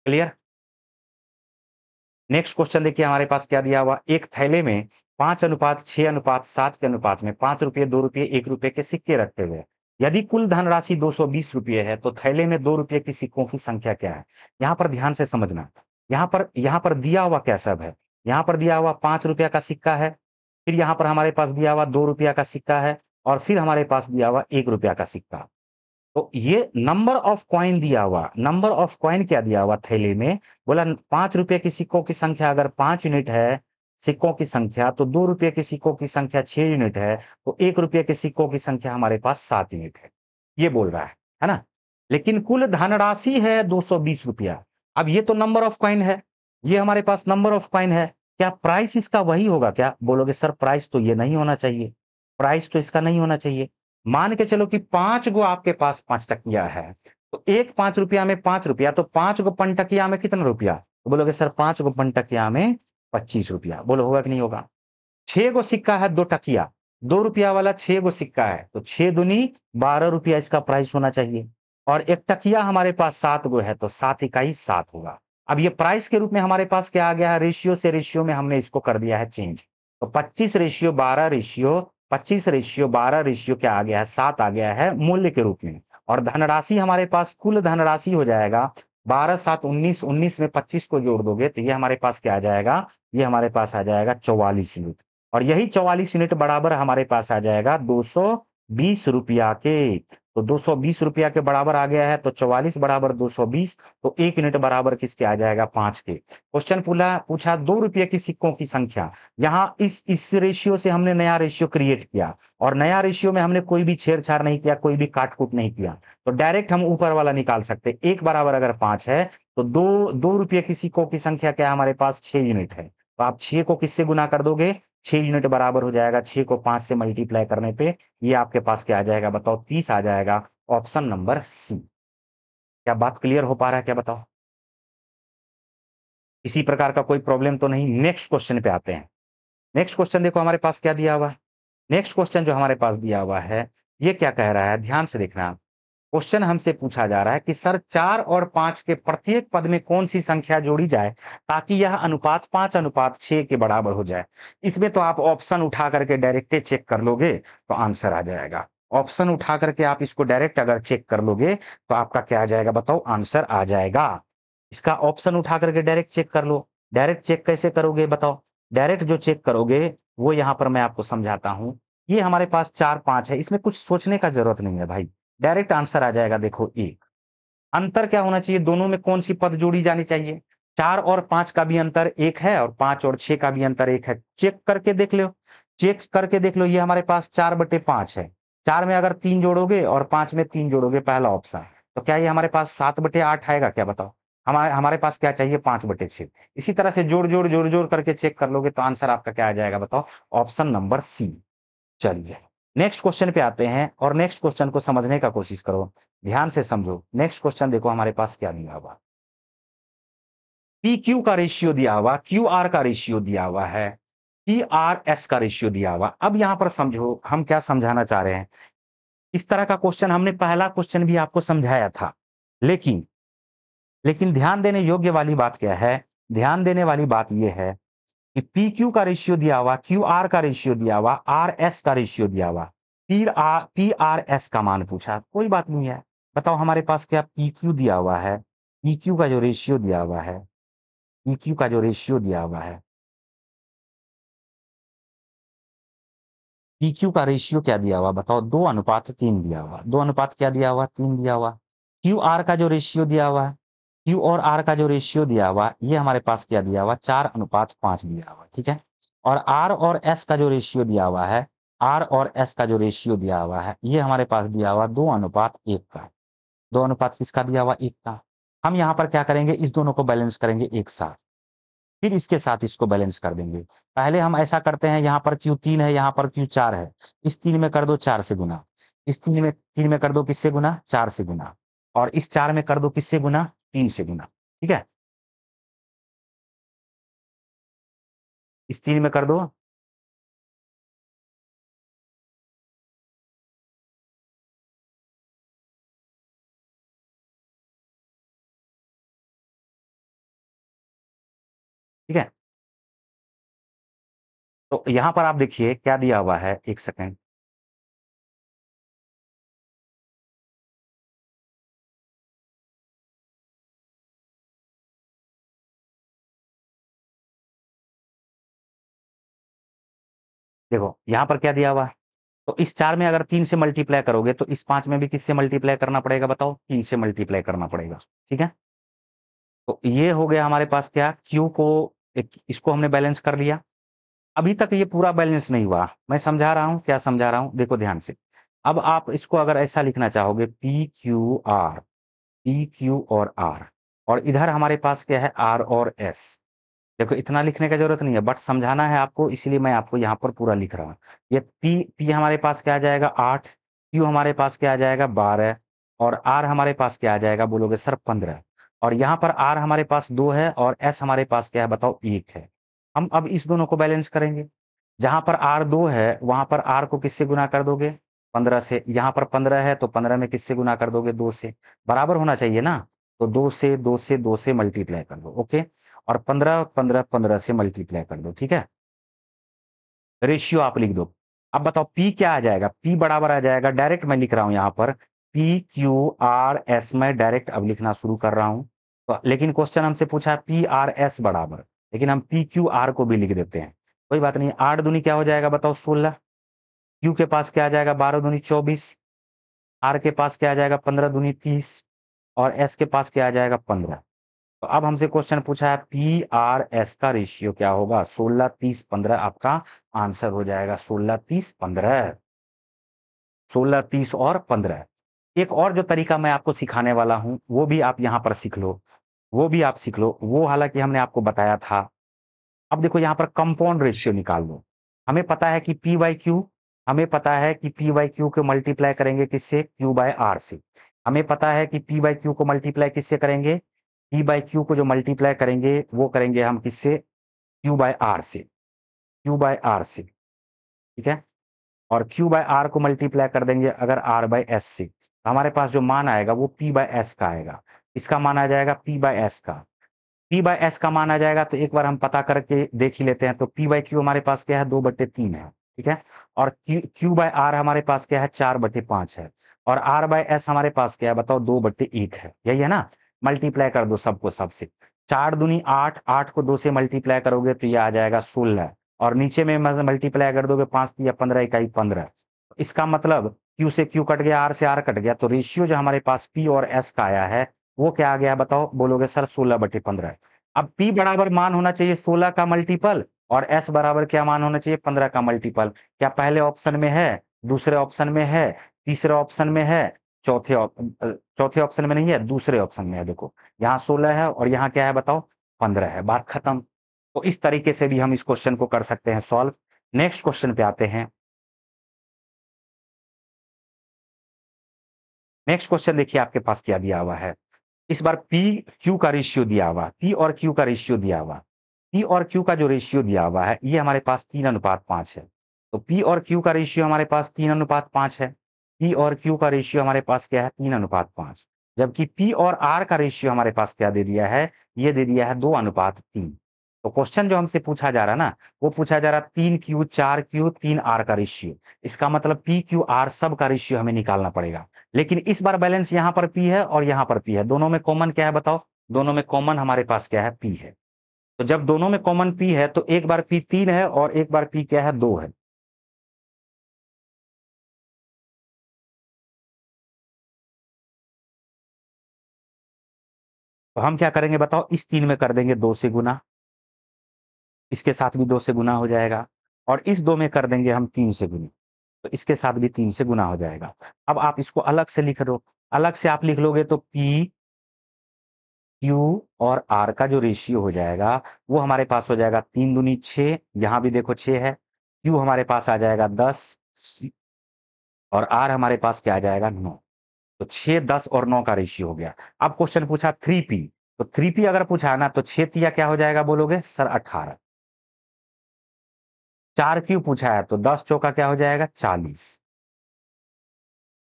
Clear? Next question देखिए हमारे पास क्या दिया हुआ। एक थैले में 5:6:7 के अनुपात में 5 रुपये, 2 रुपये, 1 रुपये के सिक्के रखे हुए हैं। यदि कुल धनराशि 220 रुपये है तो थैले में 2 रुपये के सिक्कों की संख्या क्या है? यहाँ पर ध्यान से समझना। यहाँ पर दिया हुआ क्या सब है? यहाँ पर दिया हुआ 5 रुपया का सिक्का है, फिर यहाँ पर हमारे पास दिया हुआ 2 रुपया का सिक्का है, और फिर हमारे पास दिया हुआ 1 रुपया का सिक्का। तो ये नंबर ऑफ कॉइन दिया हुआ, नंबर ऑफ कॉइन क्या दिया हुआ थैले में? बोला 5 रुपए के सिक्कों की संख्या अगर 5 यूनिट है सिक्कों की संख्या, तो 2 रुपए के सिक्कों की संख्या 6 यूनिट है, तो 1 रुपए के सिक्कों की संख्या हमारे पास 7 यूनिट है। ये बोल रहा है ना? लेकिन कुल धनराशि है 220 रुपया। अब ये तो नंबर ऑफ कॉइन है, ये हमारे पास नंबर ऑफ कॉइन है। क्या प्राइस इसका वही होगा क्या? बोलोगे सर प्राइस तो ये नहीं होना चाहिए, प्राइस तो इसका नहीं होना चाहिए। मान के चलो कि 5 गो आपके पास 5 टकिया है, तो एक 5 रुपया में 5 रुपया, तो 5 गो पंटकिया में कितना रुपया? तो बोलोगे सर 5 गो पंटकिया में 25 रुपया। बोलो होगा कि नहीं होगा? 6 गो सिक्का है 2 टकिया, 2 रुपया वाला 6 गो सिक्का है, तो 6 दूनी 12 रुपया इसका प्राइस होना चाहिए। और एक टकिया हमारे पास 7 गो है, तो 7 इकाई 7 होगा। अब ये प्राइस के रूप में हमारे पास क्या आ गया है? रेशियो से रेशियो में हमने इसको कर दिया है चेंज। तो 25:12 क्या आ गया है? 7 आ गया है मूल्य के रूप में। और धनराशि हमारे पास, कुल धनराशि हो जाएगा 12 7 19, 19 में 25 को जोड़ दोगे तो ये हमारे पास क्या आ जाएगा? ये हमारे पास आ जाएगा 44 यूनिट। और यही 44 यूनिट बराबर हमारे पास आ जाएगा 220 रुपया के। तो 220 रुपया के बराबर आ गया है, तो 44 बराबर 220, तो 1 यूनिट बराबर किसके आ जाएगा? 5 के। क्वेश्चन पूछा 2 रुपये की सिक्कों की संख्या। यहाँ इस रेशियो से हमने नया रेशियो क्रिएट किया, और नया रेशियो में हमने कोई भी छेड़छाड़ नहीं किया, कोई भी काट-कूट नहीं किया। तो डायरेक्ट हम ऊपर वाला निकाल सकते। 1 बराबर अगर 5 है तो 2 रुपये की सिक्कों की संख्या क्या है हमारे पास? 6 यूनिट है। तो आप 6 को किससे गुना कर दोगे? 6 यूनिट बराबर हो जाएगा 6 को 5 से मल्टीप्लाई करने पे, ये आपके पास क्या आ जाएगा बताओ? 30 आ जाएगा, ऑप्शन नंबर सी। क्या बात क्लियर हो पा रहा है क्या बताओ? इसी प्रकार का कोई प्रॉब्लम तो नहीं? नेक्स्ट क्वेश्चन पे आते हैं। नेक्स्ट क्वेश्चन देखो हमारे पास क्या दिया हुआ है। नेक्स्ट क्वेश्चन जो हमारे पास दिया हुआ है, ये क्या कह रहा है? ध्यान से देखना। क्वेश्चन हमसे पूछा जा रहा है कि सर 4 और 5 के प्रत्येक पद में कौन सी संख्या जोड़ी जाए ताकि यह अनुपात 5:6 के बराबर हो जाए। इसमें तो आप ऑप्शन उठा करके डायरेक्ट चेक कर लोगे तो आंसर आ जाएगा। ऑप्शन उठा करके आप इसको डायरेक्ट अगर चेक कर लोगे तो आपका क्या आ जाएगा बताओ? आंसर आ जाएगा। इसका ऑप्शन उठा करके डायरेक्ट चेक कर लो। डायरेक्ट चेक कैसे करोगे बताओ? डायरेक्ट जो चेक करोगे वो यहाँ पर मैं आपको समझाता हूं। ये हमारे पास 4 5 है, इसमें कुछ सोचने का जरूरत नहीं है भाई, डायरेक्ट आंसर आ जाएगा। देखो एक अंतर क्या होना चाहिए? दोनों में कौन सी पद जोड़ी जानी चाहिए? 4 और 5 का भी अंतर 1 है, और 5 और 6 का भी अंतर 1 है। चेक करके देख लो, चेक करके देख लो। ये हमारे पास 4/5 है। 4 में अगर 3 जोड़ोगे और 5 में 3 जोड़ोगे, पहला ऑप्शन, तो क्या ये हमारे पास 7/8 आएगा क्या बताओ? हमारे हमारे पास क्या चाहिए? 5/6। इसी तरह से जोड़ जोड़ करके चेक कर लोगे तो आंसर आपका क्या आ जाएगा बताओ? Option number C. चलिए नेक्स्ट क्वेश्चन पे आते हैं, और नेक्स्ट क्वेश्चन को समझने का कोशिश करो, ध्यान से समझो। नेक्स्ट क्वेश्चन देखो हमारे पास क्या दिया हुआ। पी क्यू का रेशियो दिया हुआ, क्यू आर का रेशियो दिया हुआ है, पी आर एस का रेशियो दिया हुआ। अब यहां पर समझो हम क्या समझाना चाह रहे हैं। इस तरह का क्वेश्चन हमने पहला क्वेश्चन भी आपको समझाया था। लेकिन लेकिन ध्यान देने योग्य वाली बात क्या है? ध्यान देने वाली बात यह है कि पी क्यू का रेशियो दिया हुआ, क्यू आर का रेशियो दिया हुआ, आर एस का रेशियो दिया हुआ, पी आर एस का मान पूछा, कोई बात नहीं है। बताओ हमारे पास क्या पी क्यू दिया हुआ है, पी क्यू का जो रेशियो दिया हुआ है, पी क्यू का जो रेशियो दिया हुआ है, पी क्यू का रेशियो क्या दिया हुआ बताओ? 2:3 दिया हुआ। 2 अनुपात क्या दिया हुआ? 3 दिया हुआ। क्यू आर का जो रेशियो दिया हुआ है, क्यू और आर का जो रेशियो दिया हुआ, ये हमारे पास क्या दिया हुआ? 4:5 दिया हुआ, ठीक है। और आर और एस का जो रेशियो दिया हुआ है, आर और एस का जो रेशियो दिया हुआ है, ये हमारे पास दिया हुआ 2:1 का। 2 अनुपात किसका दिया हुआ? 1 का। हम यहाँ पर क्या करेंगे? इस दोनों को बैलेंस करेंगे एक साथ, फिर इसके साथ इसको बैलेंस कर देंगे। पहले हम ऐसा करते हैं, यहाँ पर Q3 है, यहाँ पर Q4 है, इस 3 में कर दो 4 से गुना, इस 3 में कर दो किससे गुना? 4 से गुना, और इस 4 में कर दो किससे गुना? 3 से गुना, ठीक है। इस 3 में कर दो, ठीक है। तो यहाँ पर आप देखिए क्या दिया हुआ है, एक सेकंड। देखो यहाँ पर क्या दिया हुआ है, तो इस 4 में अगर 3 से मल्टीप्लाई करोगे तो इस 5 में भी किससे मल्टीप्लाई करना पड़ेगा बताओ? 3 से मल्टीप्लाई करना पड़ेगा, ठीक है। तो ये हो गया हमारे पास क्या, क्यू को इसको हमने बैलेंस कर लिया। अभी तक ये पूरा बैलेंस नहीं हुआ, मैं समझा रहा हूं, क्या समझा रहा हूं देखो ध्यान से। अब आप इसको अगर ऐसा लिखना चाहोगे, P Q R, P Q और इधर हमारे पास क्या है? आर और एस। देखो इतना लिखने का जरूरत नहीं है, बट समझाना है आपको, इसीलिए मैं आपको यहाँ पर पूरा लिख रहा हूँ। ये पी हमारे पास क्या आ जाएगा? 8, क्यू हमारे पास क्या आ जाएगा? 12, और आर हमारे पास क्या आ जाएगा बोलोगे सर? 15। और यहाँ पर आर हमारे पास 2 है और एस हमारे पास क्या है बताओ? 1 है। हम अब इस दोनों को बैलेंस करेंगे। जहां पर आर 2 है वहां पर आर को किससे गुना कर दोगे? 15 से। यहाँ पर 15 है तो 15 में किससे गुना कर दोगे? 2 से। बराबर होना चाहिए ना, तो 2 से 2 से 2 से मल्टीप्लाई कर दो, ओके। और 15 15 15 से मल्टीप्लाई कर दो, ठीक है। रेशियो आप लिख दो। अब बताओ पी क्या आ जाएगा? पी बराबर आ जाएगा, डायरेक्ट मैं लिख रहा हूं यहाँ पर, पी क्यू आर एस, में डायरेक्ट अब लिखना शुरू कर रहा हूं। तो लेकिन क्वेश्चन हमसे पूछा है पी आर एस बराबर, लेकिन हम पी क्यू आर को भी लिख देते हैं, कोई बात नहीं। 8 दूनी क्या हो जाएगा बताओ? 16। क्यू के पास क्या आ जाएगा? 12 दूनी 24। आर के पास क्या आ जाएगा? 15 दूनी 30। और एस के पास क्या आ जाएगा? 15। तो अब हमसे क्वेश्चन पूछा है पी आर एस का रेशियो क्या होगा? 16 30 15 आपका आंसर हो जाएगा। 16 30 15, 16 30 और 15। एक और जो तरीका मैं आपको सिखाने वाला हूं वो भी आप यहां पर सीख लो, वो भी आप सीख लो, वो हालांकि हमने आपको बताया था। अब देखो यहाँ पर कंपाउंड रेशियो निकाल लो। हमें पता है कि पी बाई क्यू, हमें पता है कि पी बाई क्यू को मल्टीप्लाई करेंगे किससे? क्यू बाय आर से। हमें पता है कि पी बाई क्यू को मल्टीप्लाई किससे करेंगे? पी बाई क्यू को जो मल्टीप्लाई करेंगे वो करेंगे हम किससे? क्यू बाय आर से, क्यू बाय आर से, ठीक है। और क्यू बाय आर को मल्टीप्लाई कर देंगे अगर आर बाय एस से, तो हमारे पास जो मान आएगा वो पी बाय एस का आएगा। इसका मान आ जाएगा पी बाय एस का। पी बाय एस का मान आ जाएगा तो एक बार हम पता करके देख ही लेते हैं। तो पी बाय क्यू हमारे पास क्या है? 2/3 है, ठीक है। और क्यू बाय आर हमारे पास क्या है? 4/5 है। और आर बाय एस हमारे पास क्या है बताओ? 2/1 है, यही है ना। मल्टीप्लाई कर दो सबको सबसे। 4 दूनी 8, 8 को 2 से मल्टीप्लाई करोगे तो ये आ जाएगा 16। और नीचे में मल्टीप्लाई कर दोगे 5 या 15 इकाई 15। इसका मतलब क्यू से क्यू कट गया, आर से आर कट गया, तो रेशियो जो हमारे पास पी और एस का आया है वो क्या आ गया बताओ? बोलोगे सर 16/15। अब P बराबर मान होना चाहिए 16 का मल्टीपल, और S बराबर क्या मान होना चाहिए? 15 का मल्टीपल। क्या पहले ऑप्शन में है, दूसरे ऑप्शन में है, तीसरे ऑप्शन में है, चौथे ऑप्शन में नहीं है, दूसरे ऑप्शन में है। देखो यहाँ 16 है और यहाँ क्या है बताओ? 15 है, बात खत्म। तो इस तरीके से भी हम इस क्वेश्चन को कर सकते हैं सॉल्व। नेक्स्ट क्वेश्चन पे आते हैं। नेक्स्ट क्वेश्चन देखिए आपके पास क्या दिया हुआ है। इस बार पी क्यू का रेशियो दिया हुआ, पी और क्यू का रेशियो दिया हुआ। पी और क्यू का जो रेशियो दिया हुआ है ये हमारे पास 3:5 है। तो पी और क्यू का रेशियो हमारे पास 3:5 है। पी और क्यू का रेशियो हमारे पास क्या है 3:5, जबकि पी और आर का रेशियो हमारे पास क्या दे दिया है, ये दे दिया है 2:3। तो क्वेश्चन जो हमसे पूछा जा रहा है ना, वो पूछा जा रहा 3Q 4Q 3R का रेशियो। इसका मतलब पी क्यू आर सब का रेशियो हमें निकालना पड़ेगा। लेकिन इस बार बैलेंस यहाँ पर पी है और यहाँ पर पी है, दोनों में कॉमन क्या है बताओ, दोनों में कॉमन हमारे पास क्या है, पी है। तो जब दोनों में कॉमन पी है तो एक बार पी 3 है और एक बार पी क्या है, 2 है। तो हम क्या करेंगे बताओ, इस 3 में कर देंगे 2 से गुना, इसके साथ भी 2 से गुना हो जाएगा, और इस 2 में कर देंगे हम 3 से गुना, तो इसके साथ भी 3 से गुना हो जाएगा। अब आप इसको अलग से लिख दो, अलग से आप लिख लोगे तो पी क्यू और आर का जो रेशियो हो जाएगा वो हमारे पास हो जाएगा 3 दूनी 6, यहाँ भी देखो 6 है, क्यू हमारे पास आ जाएगा 10 और आर हमारे पास क्या आ जाएगा 9। तो 6 10 और 9 का रेशियो हो गया। अब क्वेश्चन पूछा 3P, तो 3P अगर पूछा है ना तो 6 तिया क्या हो जाएगा बोलोगे सर 18। 4Q पूछा है तो 10 चौका क्या हो जाएगा 40,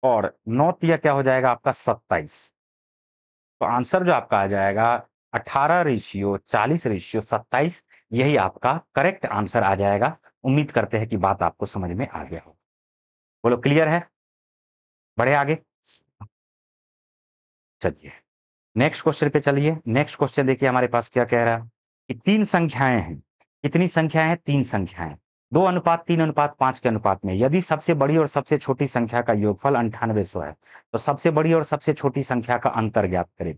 और 9 तिया क्या हो जाएगा आपका 27। तो आंसर जो आपका आ जाएगा 18 रेशियो 40 रेशियो 27, यही आपका करेक्ट आंसर आ जाएगा। उम्मीद करते हैं कि बात आपको समझ में आ गया हो। बोलो क्लियर है, बढ़े आगे। चलिए नेक्स्ट क्वेश्चन पे चलिए। नेक्स्ट क्वेश्चन देखिए हमारे पास क्या कह रहा है कि 3 संख्याएं हैं। कितनी संख्याएं हैं, 3 संख्याएं, 2:3:5 के अनुपात में यदि सबसे बड़ी और सबसे छोटी संख्या का योगफल 9800 है तो सबसे बड़ी और सबसे छोटी संख्या का अंतर ज्ञात करें।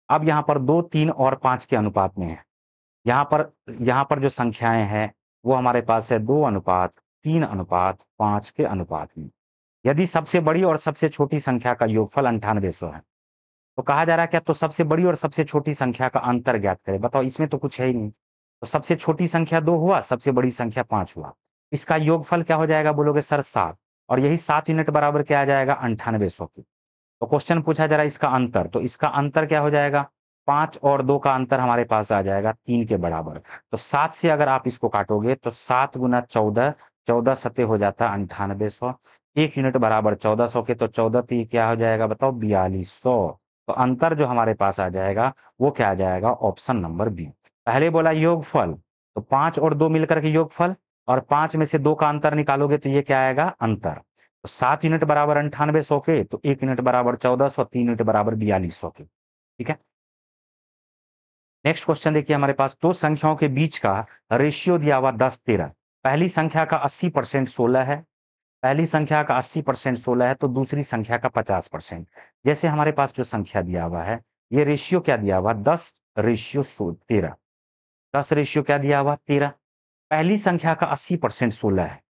अब यहाँ पर 2 3 और 5 के अनुपात में है। यहाँ पर जो संख्याएं हैं वो हमारे पास है 2:3:5 के अनुपात में। यदि सबसे बड़ी और सबसे छोटी संख्या का योगफल 9800 है तो कहा जा रहा है क्या, तो सबसे बड़ी और सबसे छोटी संख्या का अंतर ज्ञात करें। बताओ इसमें तो कुछ है ही नहीं, तो सबसे छोटी संख्या 2 हुआ, सबसे बड़ी संख्या 5 हुआ, इसका योगफल क्या हो जाएगा बोलोगे सर 7, और यही 7 यूनिट बराबर क्या आ जाएगा 9800 की। तो क्वेश्चन पूछा जा रहा है इसका अंतर, तो इसका अंतर क्या हो जाएगा, 5 और 2 का अंतर हमारे पास आ जाएगा 3 के बराबर। तो 7 से अगर आप इसको काटोगे तो 7 गुना 14, 14 सते हो जाता है 9800, 1 यूनिट बराबर 1400 के, तो 14 3 क्या हो जाएगा बताओ 4200। तो अंतर जो हमारे पास आ जाएगा वो क्या आ जाएगा, ऑप्शन नंबर बी। पहले बोला योगफल, तो 5 और 2 मिलकर के योगफल, और 5 में से 2 का अंतर निकालोगे तो ये क्या आएगा अंतर। तो 7 यूनिट बराबर 9800 के, तो 1 यूनिट बराबर 1400, 3 यूनिट बराबर 4200 के। ठीक है, नेक्स्ट क्वेश्चन देखिए हमारे पास, दो संख्याओं के बीच का रेशियो दिया हुआ 10:13। पहली संख्या का 80% 16 है, पहली संख्या का 80% 16 है, तो दूसरी संख्या का 50%। जैसे हमारे पास जो संख्या दिया हुआ है, ये रेशियो क्या दिया हुआ 10:13, 10 रेशियो क्या दिया हुआ 13। पहली संख्या का 80% 16 है,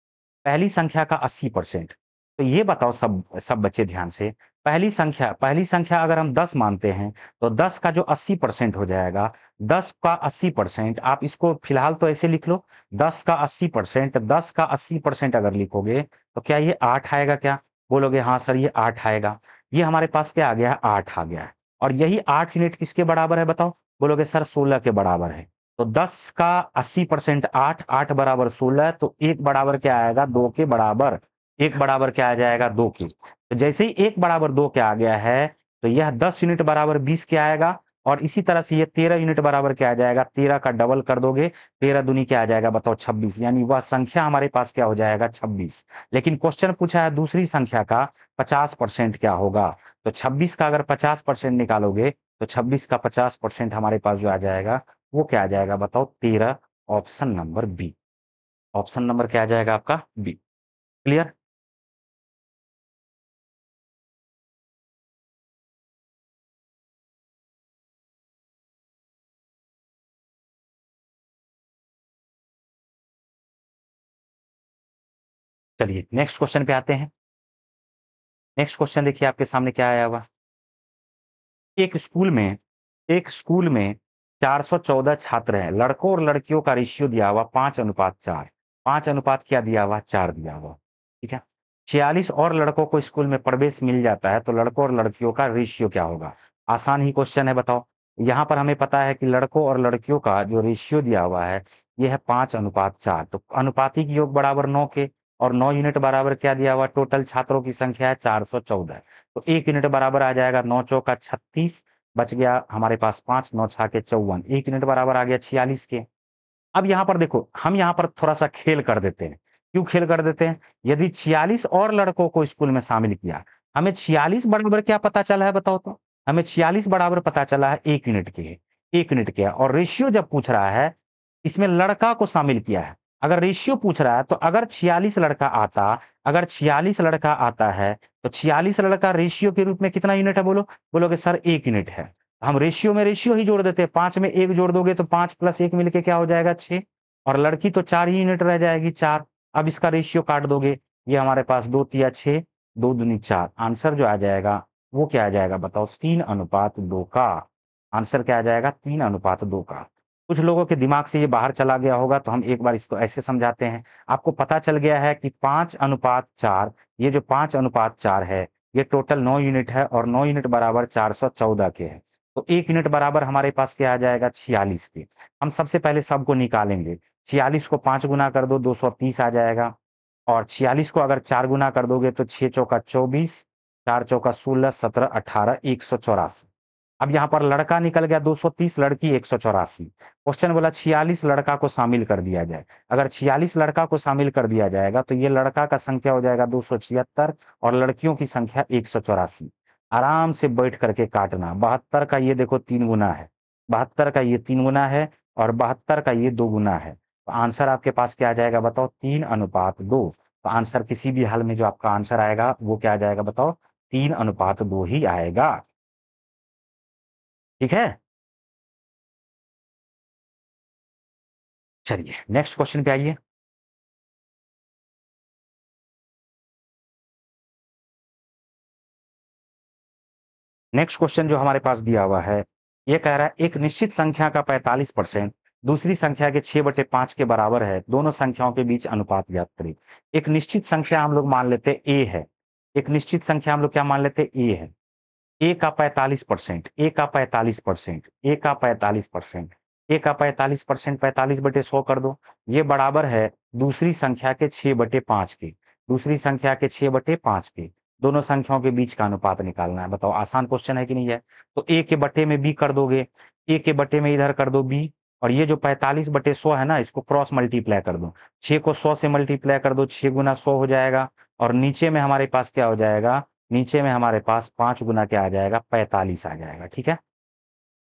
पहली संख्या का 80%। तो ये बताओ सब सब बच्चे ध्यान से, पहली संख्या अगर हम 10 मानते हैं तो 10 का जो 80% हो जाएगा, 10 का 80%, आप इसको फिलहाल तो ऐसे लिख लो, 10 का 80%, 10 का 80% अगर लिखोगे तो क्या ये 8 आएगा क्या, बोलोगे हाँ सर ये 8 आएगा। ये हमारे पास क्या आ गया है, 8 आ गया है। और यही 8 यूनिट किसके बराबर है बताओ, बोलोगे सर 16 के बराबर है। तो 10 का 80% 8, 8 बराबर 16, तो 1 बराबर क्या आएगा 2 के बराबर, 1 बराबर क्या आ जाएगा 2 के। तो जैसे ही 1 बराबर 2 के आ गया है तो यह 10 यूनिट बराबर 20 के आएगा, और इसी तरह से ये 13 यूनिट बराबर क्या आ जाएगा, 13 का डबल कर दोगे, 13 दूनी क्या आ जाएगा बताओ 26, यानी वह संख्या हमारे पास क्या हो जाएगा 26। लेकिन क्वेश्चन पूछा है दूसरी संख्या का 50% क्या होगा, तो 26 का अगर 50% निकालोगे तो 26 का 50% हमारे पास जो आ जाएगा वो क्या आ जाएगा बताओ 13, option number B. Option number क्या आ जाएगा आपका बी। क्लियर, चलिए नेक्स्ट क्वेश्चन पे आते हैं। नेक्स्ट क्वेश्चन देखिए आपके सामने क्या आया हुआ, एक स्कूल में एक स्कूल में 414 छात्र हैं, लड़कों और लड़कियों का रेशियो दिया हुआ 5:4, 5 अनुपात क्या दिया हुआ 4 दिया हुआ। ठीक है, 46 और लड़कों को स्कूल में प्रवेश मिल जाता है तो लड़कों और लड़कियों का रेशियो क्या होगा। आसान ही क्वेश्चन है, बताओ। यहाँ पर हमें पता है कि लड़कों और लड़कियों का जो रेशियो दिया हुआ है ये है 5:4, तो अनुपातिक योग बराबर 9 के, और 9 यूनिट बराबर क्या दिया हुआ, टोटल छात्रों की संख्या है 414। तो 1 यूनिट बराबर आ जाएगा 9 चौका 36, बच गया हमारे पास 5, 9 छाके 54, 1 यूनिट बराबर आ गया 46 के। अब यहाँ पर देखो, हम यहाँ पर थोड़ा-सा खेल कर देते हैं। क्यों खेल कर देते हैं? यदि 46 और लड़कों को स्कूल में शामिल किया, हमें 46 बराबर क्या पता चला है बताओ तो? हमें 46 बराबर पता चला है 1 यूनिट के, 1 यूनिट के, और रेशियो जब पूछ रहा है, इसमें लड़का को शामिल किया है। अगर रेशियो पूछ रहा है तो अगर 46 लड़का आता, अगर 46 लड़का आता है, तो 46 लड़का रेशियो के रूप में कितना यूनिट है बोलो? बोलोगे सर 1 यूनिट है। हम रेशियो में रेशियो ही जोड़ देते हैं, 5 में 1 जोड़ दोगे तो 5 प्लस 1 मिलके क्या हो जाएगा 6, और लड़की तो 4 ही यूनिट रह जाएगी 4। अब इसका रेशियो काट दोगे, ये हमारे पास 2 तिया 6, 2 दूनी 4। आंसर जो आ जाएगा वो क्या आ जाएगा बताओ? 3:2 का। आंसर क्या आ जाएगा? 3:2 का। कुछ लोगों के दिमाग से ये बाहर चला गया होगा, तो हम एक बार इसको ऐसे समझाते हैं। आपको पता चल गया है कि 5:4, ये जो 5:4 है, ये टोटल 9 यूनिट है, और 9 यूनिट बराबर 414 के हैं। तो 1 यूनिट बराबर हमारे पास क्या आ जाएगा? 46 के। हम सबसे पहले सबको निकालेंगे। 46 को 5 गुना कर दो, 230 आ जाएगा, और 46 को अगर 4 गुना कर दोगे तो 6 चौका 24, 4 चौका 16, 17, 18, 184। अब यहाँ पर लड़का निकल गया 230, लड़की 184। क्वेश्चन बोला 46 लड़का को शामिल कर दिया जाए। अगर 46 लड़का को शामिल कर दिया जाएगा तो ये लड़का का संख्या हो जाएगा 276, और लड़कियों की संख्या 184। आराम से बैठ करके काटना। 72 का ये देखो 3 गुना है, 72 का ये 3 गुना है, और 72 का ये 2 गुना है। तो आंसर आपके पास क्या आ जाएगा बताओ? 3:2। तो आंसर किसी भी हाल में जो आपका आंसर आएगा वो क्या आ जाएगा बताओ? 3:2 ही आएगा। ठीक है, चलिए नेक्स्ट क्वेश्चन पे आइए। नेक्स्ट क्वेश्चन जो हमारे पास दिया हुआ है, ये कह रहा है एक निश्चित संख्या का 45% दूसरी संख्या के 6/5 के बराबर है, दोनों संख्याओं के बीच अनुपात ज्ञात करें। एक निश्चित संख्या हम लोग मान लेते हैं ए है। एक निश्चित संख्या हम लोग क्या मान लेते हैं? ए है। ए का 45%, ए का 45%, ए का 45%, ए का 45%, 45/100 कर दो। ये बराबर है दूसरी संख्या के 6/5 के, दूसरी संख्या के 6/5 के। दोनों संख्याओं के बीच का अनुपात निकालना है। बताओ आसान क्वेश्चन है कि नहीं है? तो ए के बटे में बी कर दोगे, ए के बटे में इधर कर दो बी, और ये जो 45/100 है ना, इसको क्रॉस मल्टीप्लाई कर दो। 6 को 100 से मल्टीप्लाई कर दो, 6 गुना 100 हो जाएगा, और नीचे में हमारे पास क्या हो जाएगा? नीचे में हमारे पास 5 गुना क्या आ जाएगा? 45 आ जाएगा। ठीक है,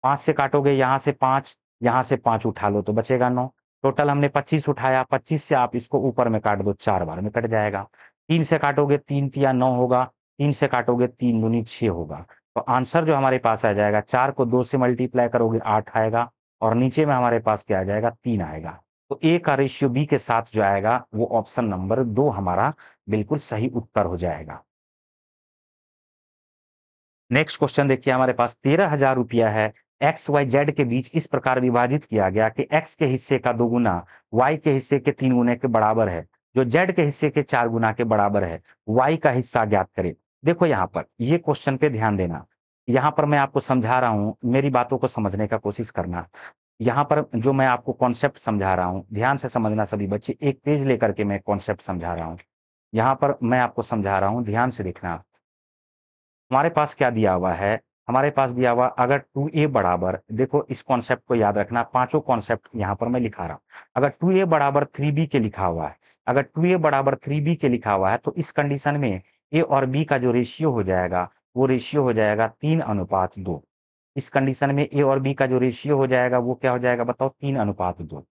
5 से काटोगे, यहाँ से 5, यहाँ से 5 उठा लो तो बचेगा 9। टोटल हमने 25 उठाया, 25 से आप इसको ऊपर में काट दो, 4 बार में कट जाएगा। 3 से काटोगे 3 तिया 9 होगा, 3 से काटोगे 3 दूनी 6 होगा। तो आंसर जो हमारे पास आ जाएगा, 4 को 2 से मल्टीप्लाई करोगे 8 आएगा, और नीचे में हमारे पास क्या आ जाएगा? 3 आएगा। तो ए का रेशियो बी के साथ जो आएगा वो ऑप्शन नंबर 2 हमारा बिल्कुल सही उत्तर हो जाएगा। नेक्स्ट क्वेश्चन देखिए, हमारे पास 13,000 रुपया है, एक्स वाई जेड के बीच इस प्रकार विभाजित किया गया कि एक्स के हिस्से का 2 गुना वाई के हिस्से के 3 गुने के बराबर है, जो जेड के हिस्से के 4 गुना के बराबर है। वाई का हिस्सा ज्ञात करें। देखो यहाँ पर ये क्वेश्चन पे ध्यान देना। यहाँ पर मैं आपको समझा रहा हूँ, मेरी बातों को समझने का कोशिश करना। यहाँ पर जो मैं आपको कॉन्सेप्ट समझा रहा हूँ, ध्यान से समझना सभी बच्चे। एक पेज लेकर के मैं कॉन्सेप्ट समझा रहा हूँ। यहाँ पर मैं आपको समझा रहा हूँ, ध्यान से देखना। हमारे पास क्या दिया हुआ है? हमारे पास दिया हुआ, अगर 2a बराबर, देखो इस कॉन्सेप्ट को याद रखना, पांचों कॉन्सेप्ट यहाँ पर मैं लिखा रहा हूँ। अगर 2a बराबर 3b के लिखा हुआ है, अगर 2a बराबर 3b के लिखा हुआ है, तो इस कंडीशन में a और b का जो रेशियो हो जाएगा वो रेशियो हो जाएगा 3:2। इस कंडीशन में a और b का जो रेशियो हो जाएगा वो क्या हो जाएगा बताओ? 3:2।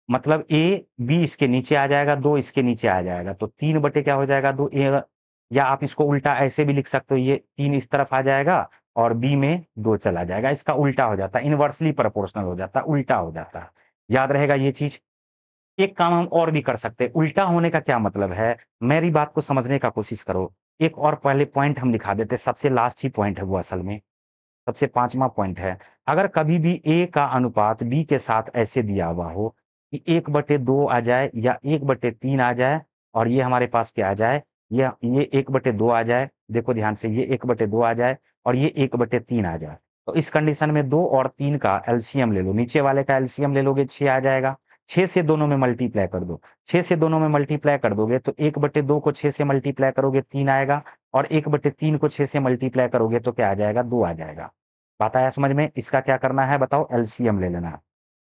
मतलब ए बी इसके नीचे आ जाएगा, 2 इसके नीचे आ जाएगा, तो 3 बटे क्या हो जाएगा? 2 ए। या आप इसको उल्टा ऐसे भी लिख सकते हो, ये 3 इस तरफ आ जाएगा और बी में 2 चला जाएगा। इसका उल्टा हो जाता है, इनवर्सली प्रोपोर्शनल हो जाता है, उल्टा हो जाता है। याद रहेगा ये चीज। एक काम हम और भी कर सकते हैं। उल्टा होने का क्या मतलब है? मेरी बात को समझने का कोशिश करो। एक और पहले पॉइंट हम दिखा देते, सबसे लास्ट ही पॉइंट है वो, असल में सबसे 5वां पॉइंट है। अगर कभी भी ए का अनुपात बी के साथ ऐसे दिया हुआ हो कि 1/2 आ जाए या 1/3 आ जाए, और ये हमारे पास क्या आ जाए? ये 1/2 आ जाए। देखो ध्यान से, ये 1/2 आ जाए और ये 1/3 आ जाए। तो इस कंडीशन में 2 और 3 का एलसीएम ले लो। नीचे वाले का एलसीएम ले लोगे 6 आ जाएगा, 6 से दोनों में मल्टीप्लाई कर दो। 6 से दोनों में मल्टीप्लाई कर दोगे तो 1/2 को 6 से मल्टीप्लाई करोगे 3 आएगा, और 1/3 को 6 से मल्टीप्लाई करोगे तो क्या आ जाएगा, 2 आ जाएगा। बात आया समझ में? इसका क्या करना है बताओ, एलसीएम ले लेना है।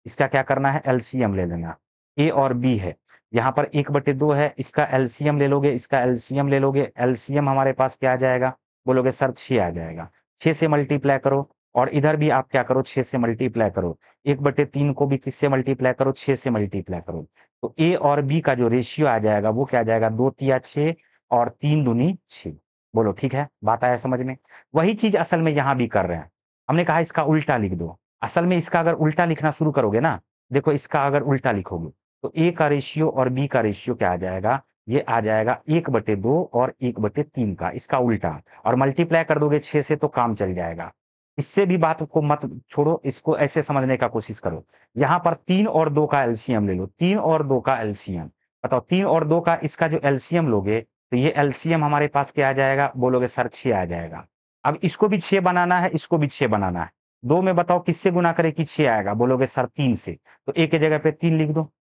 इसका क्या करना है, एलसीएम ले लेना। ए और बी है, यहाँ पर 1/2 है, इसका एलसीएम ले लोगे, इसका एलसीएम ले लोगे, एलसीएम हमारे पास क्या आ जाएगा, बोलोगे सर 6 आ जाएगा। 6 से मल्टीप्लाई करो, और इधर भी आप क्या करो, 6 से मल्टीप्लाई करो। 1/3 को भी किससे मल्टीप्लाई करो, 6 से मल्टीप्लाई करो। तो ए और बी का जो रेशियो आ जाएगा वो क्या आ जाएगा, 2 तिया 6 और 3 दूनी 6। बोलो ठीक है, बात आया समझ में? वही चीज असल में यहाँ भी कर रहे हैं। हमने कहा इसका उल्टा लिख दो। असल में इसका अगर उल्टा लिखना शुरू करोगे ना, देखो इसका अगर उल्टा लिखोगे तो ए का रेशियो और बी का रेशियो क्या आ जाएगा, ये आ जाएगा 1/2 और 1/3 का, इसका उल्टा। और मल्टीप्लाई कर दोगे 6 से तो काम चल जाएगा। इससे भी बात को मत छोड़ो, इसको ऐसे समझने का कोशिश करो। यहाँ पर 3 और 2 का एलसीएम ले लो, 3 और 2 का एलसीएम बताओ, 3 और 2 का इसका जो एलसीएम लोगे तो ये एलसीएम हमारे पास क्या आ जाएगा, बोलोगे सर 6 आ जाएगा। अब इसको भी 6 बनाना है, इसको भी 6 बनाना है। 2 में बताओ किससे गुना करे कि 6 आएगा, बोलोगे सर 3 से। तो ए के जगह पे 3 लिख दो।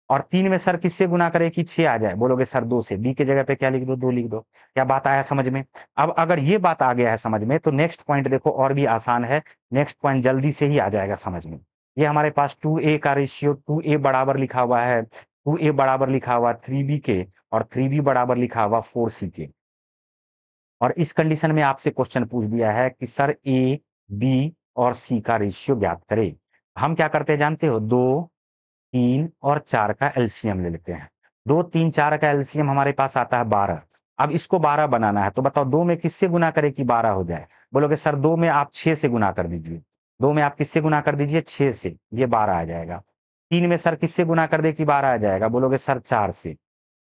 और 3 में सर किससे गुना करे कि 6 आ जाए, बोलोगे सर 2 से। बी के जगह पे क्या लिख दो, 2 लिख दो। क्या बात आया समझ में? अब अगर ये बात आ गया है समझ में तो नेक्स्ट पॉइंट देखो और भी आसान है। नेक्स्ट पॉइंट जल्दी से ही आ जाएगा समझ में। ये हमारे पास 2a का रेशियो, 2a बराबर लिखा हुआ है, 2a बराबर लिखा हुआ 3b के, और 3b बराबर लिखा हुआ 4c के। और इस कंडीशन में आपसे क्वेश्चन पूछ दिया है कि सर ए, बी और सी का रेशियो ज्ञात करें। हम क्या करते हैं जानते हो, 2, 3 और 4 का एलसीएम ले लेते हैं। 2, 3, 4 का एलसीएम हमारे पास आता है 12। अब इसको 12 बनाना है तो बताओ 2 में किससे गुना करें कि 12 हो जाए, बोलोगे सर 2 में आप 6 से गुना कर दीजिए। 2 में आप किससे गुना कर दीजिए, 6 से, ये 12 आ जाएगा। 3 में सर किससे गुना कर दे कि 12 आ जाएगा, बोलोगे सर 4 से।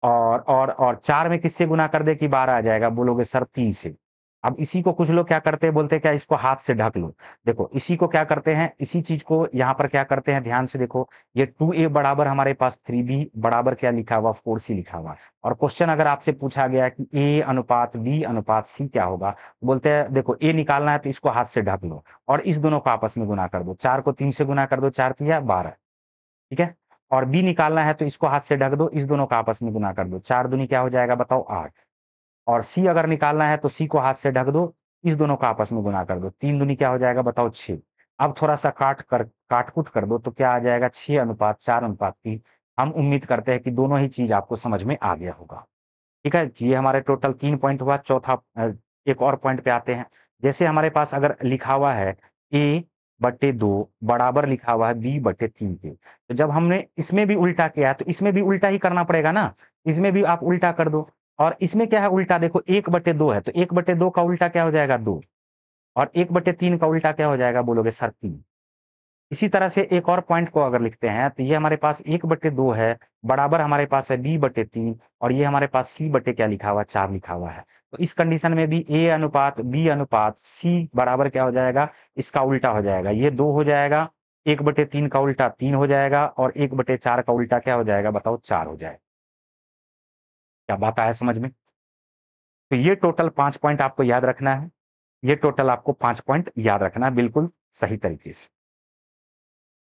और 4 में किससे गुना कर दे कि 12 आ जाएगा, बोलोगे सर 3 से। अब इसी को कुछ लोग क्या करते हैं, बोलते हैं क्या इसको हाथ से ढक लो। देखो इसी को क्या करते हैं, इसी चीज को यहाँ पर क्या करते हैं, ध्यान से देखो। ये 2a बराबर हमारे पास 3b बराबर क्या लिखा हुआ, 4c लिखा हुआ। और क्वेश्चन अगर आपसे पूछा गया कि a अनुपात b अनुपात c क्या होगा, बोलते हैं देखो a निकालना है तो इसको हाथ से ढक लो और इस दोनों को आपस में गुना कर दो। 4 को 3 से गुना कर दो, 4 तिया 12, ठीक है। और बी निकालना है तो इसको हाथ से ढक दो, इस दोनों का आपस में गुना कर दो। 4 दूनी क्या हो जाएगा बताओ, 8। और सी अगर निकालना है तो सी को हाथ से ढक दो, इस दोनों का आपस में गुना कर दो। 3 दूनी क्या हो जाएगा बताओ, 6। अब थोड़ा सा काट-कूट कर दो तो क्या आ जाएगा, 6:4:3। हम उम्मीद करते हैं कि दोनों ही चीज आपको समझ में आ गया होगा। ठीक है, ये हमारे टोटल 3 पॉइंट हुआ। चौथा एक और पॉइंट पे आते हैं। जैसे हमारे पास अगर लिखा हुआ है a/2 बराबर लिखा हुआ है b/3 के, तो जब हमने इसमें भी उल्टा किया तो इसमें भी उल्टा ही करना पड़ेगा ना। इसमें भी आप उल्टा कर दो। और इसमें क्या है उल्टा, देखो 1/2 है तो 1/2 का उल्टा क्या हो जाएगा, 2। और 1/3 का उल्टा क्या हो जाएगा, बोलोगे सर 3। इसी तरह से एक और पॉइंट को अगर लिखते हैं तो ये हमारे पास 1/2 है, बराबर हमारे पास है b/3, और ये हमारे पास c बटे क्या लिखा हुआ है, 4 लिखा हुआ है। तो इस कंडीशन में भी a अनुपात b अनुपात c बराबर क्या हो जाएगा, इसका उल्टा हो जाएगा। ये 2 हो जाएगा, 1/3 का उल्टा 3 हो जाएगा, और 1/4 का उल्टा क्या हो जाएगा बताओ, 4 हो जाएगा। क्या बात आया समझ में? तो ये टोटल 5 पॉइंट आपको याद रखना है। ये टोटल आपको 5 पॉइंट याद रखना है बिल्कुल सही तरीके से।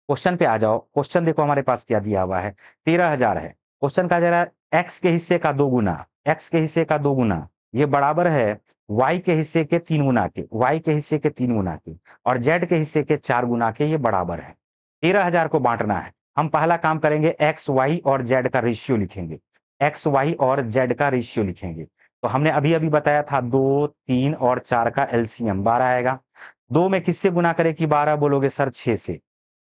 क्वेश्चन पे आ जाओ। क्वेश्चन देखो हमारे पास क्या दिया हुआ है, 13,000 है। क्वेश्चन का जरा एक्स के हिस्से का 2 गुना, एक्स के हिस्से का 2 गुना ये बराबर है वाई के हिस्से के 3 गुना के, वाई के हिस्से के 3 गुना के, और जेड के हिस्से के 4 गुना के, ये बराबर है। 13,000 को बांटना है। हम पहला काम करेंगे, एक्स वाई और जेड का रेशियो लिखेंगे। एक्स वाई और जेड का रेशियो लिखेंगे। तो हमने अभी अभी बताया था 2, 3 और 4 का एलसीएम 12 आएगा। 2 में किससे गुना करें कि 12, बोलोगे सर 6 से।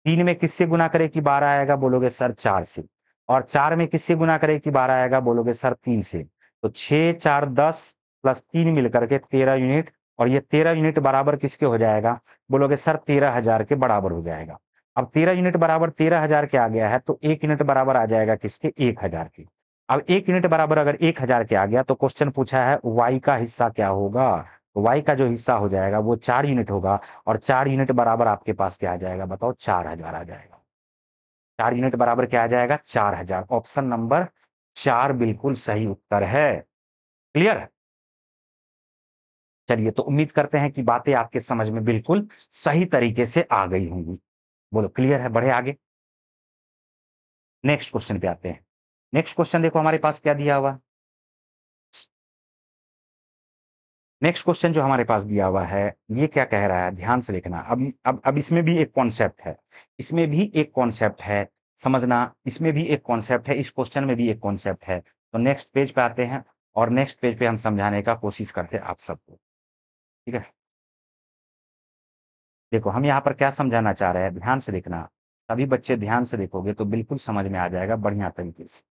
3 में किससे गुना करें कि 12 आएगा, बोलोगे सर 4 से। और 4 में किससे गुना करें कि 12 आएगा, बोलोगे सर 3 से। तो 6, 4, 10 प्लस 3 मिलकर के 13 यूनिट, और ये 13 यूनिट बराबर किसके हो जाएगा, बोलोगे सर 13,000 के बराबर हो जाएगा। अब 13 यूनिट बराबर 13,000 के आ गया है तो 1 यूनिट बराबर आ जाएगा किसके, 1,000 के। अब 1 यूनिट बराबर अगर 1,000 के आ गया तो क्वेश्चन पूछा है वाई का हिस्सा क्या होगा। तो वाई का जो हिस्सा हो जाएगा वो 4 यूनिट होगा, और 4 यूनिट बराबर आपके पास क्या आ जाएगा बताओ, 4,000 आ जाएगा। 4 यूनिट बराबर क्या आ जाएगा, 4,000। ऑप्शन नंबर 4 बिल्कुल सही उत्तर है। क्लियर है? चलिए, तो उम्मीद करते हैं कि बातें आपके समझ में बिल्कुल सही तरीके से आ गई होंगी। बोलो क्लियर है, बढ़े आगे। नेक्स्ट क्वेश्चन पे आते हैं। नेक्स्ट क्वेश्चन देखो हमारे पास क्या दिया हुआ। नेक्स्ट क्वेश्चन जो हमारे पास दिया हुआ है, ये क्या कह रहा है, ध्यान से देखना। अब इसमें भी एक कॉन्सेप्ट है, इसमें भी एक कॉन्सेप्ट है, समझना। इसमें भी एक कॉन्सेप्ट है, इस क्वेश्चन में भी एक कॉन्सेप्ट है। तो नेक्स्ट पेज पे आते हैं और नेक्स्ट पेज पे हम समझाने का कोशिश करते हैं आप सबको, ठीक है। देखो हम यहाँ पर क्या समझाना चाह रहे हैं, ध्यान से देखना। सभी बच्चे ध्यान से देखोगे तो बिल्कुल समझ में आ जाएगा बढ़िया तरीके से।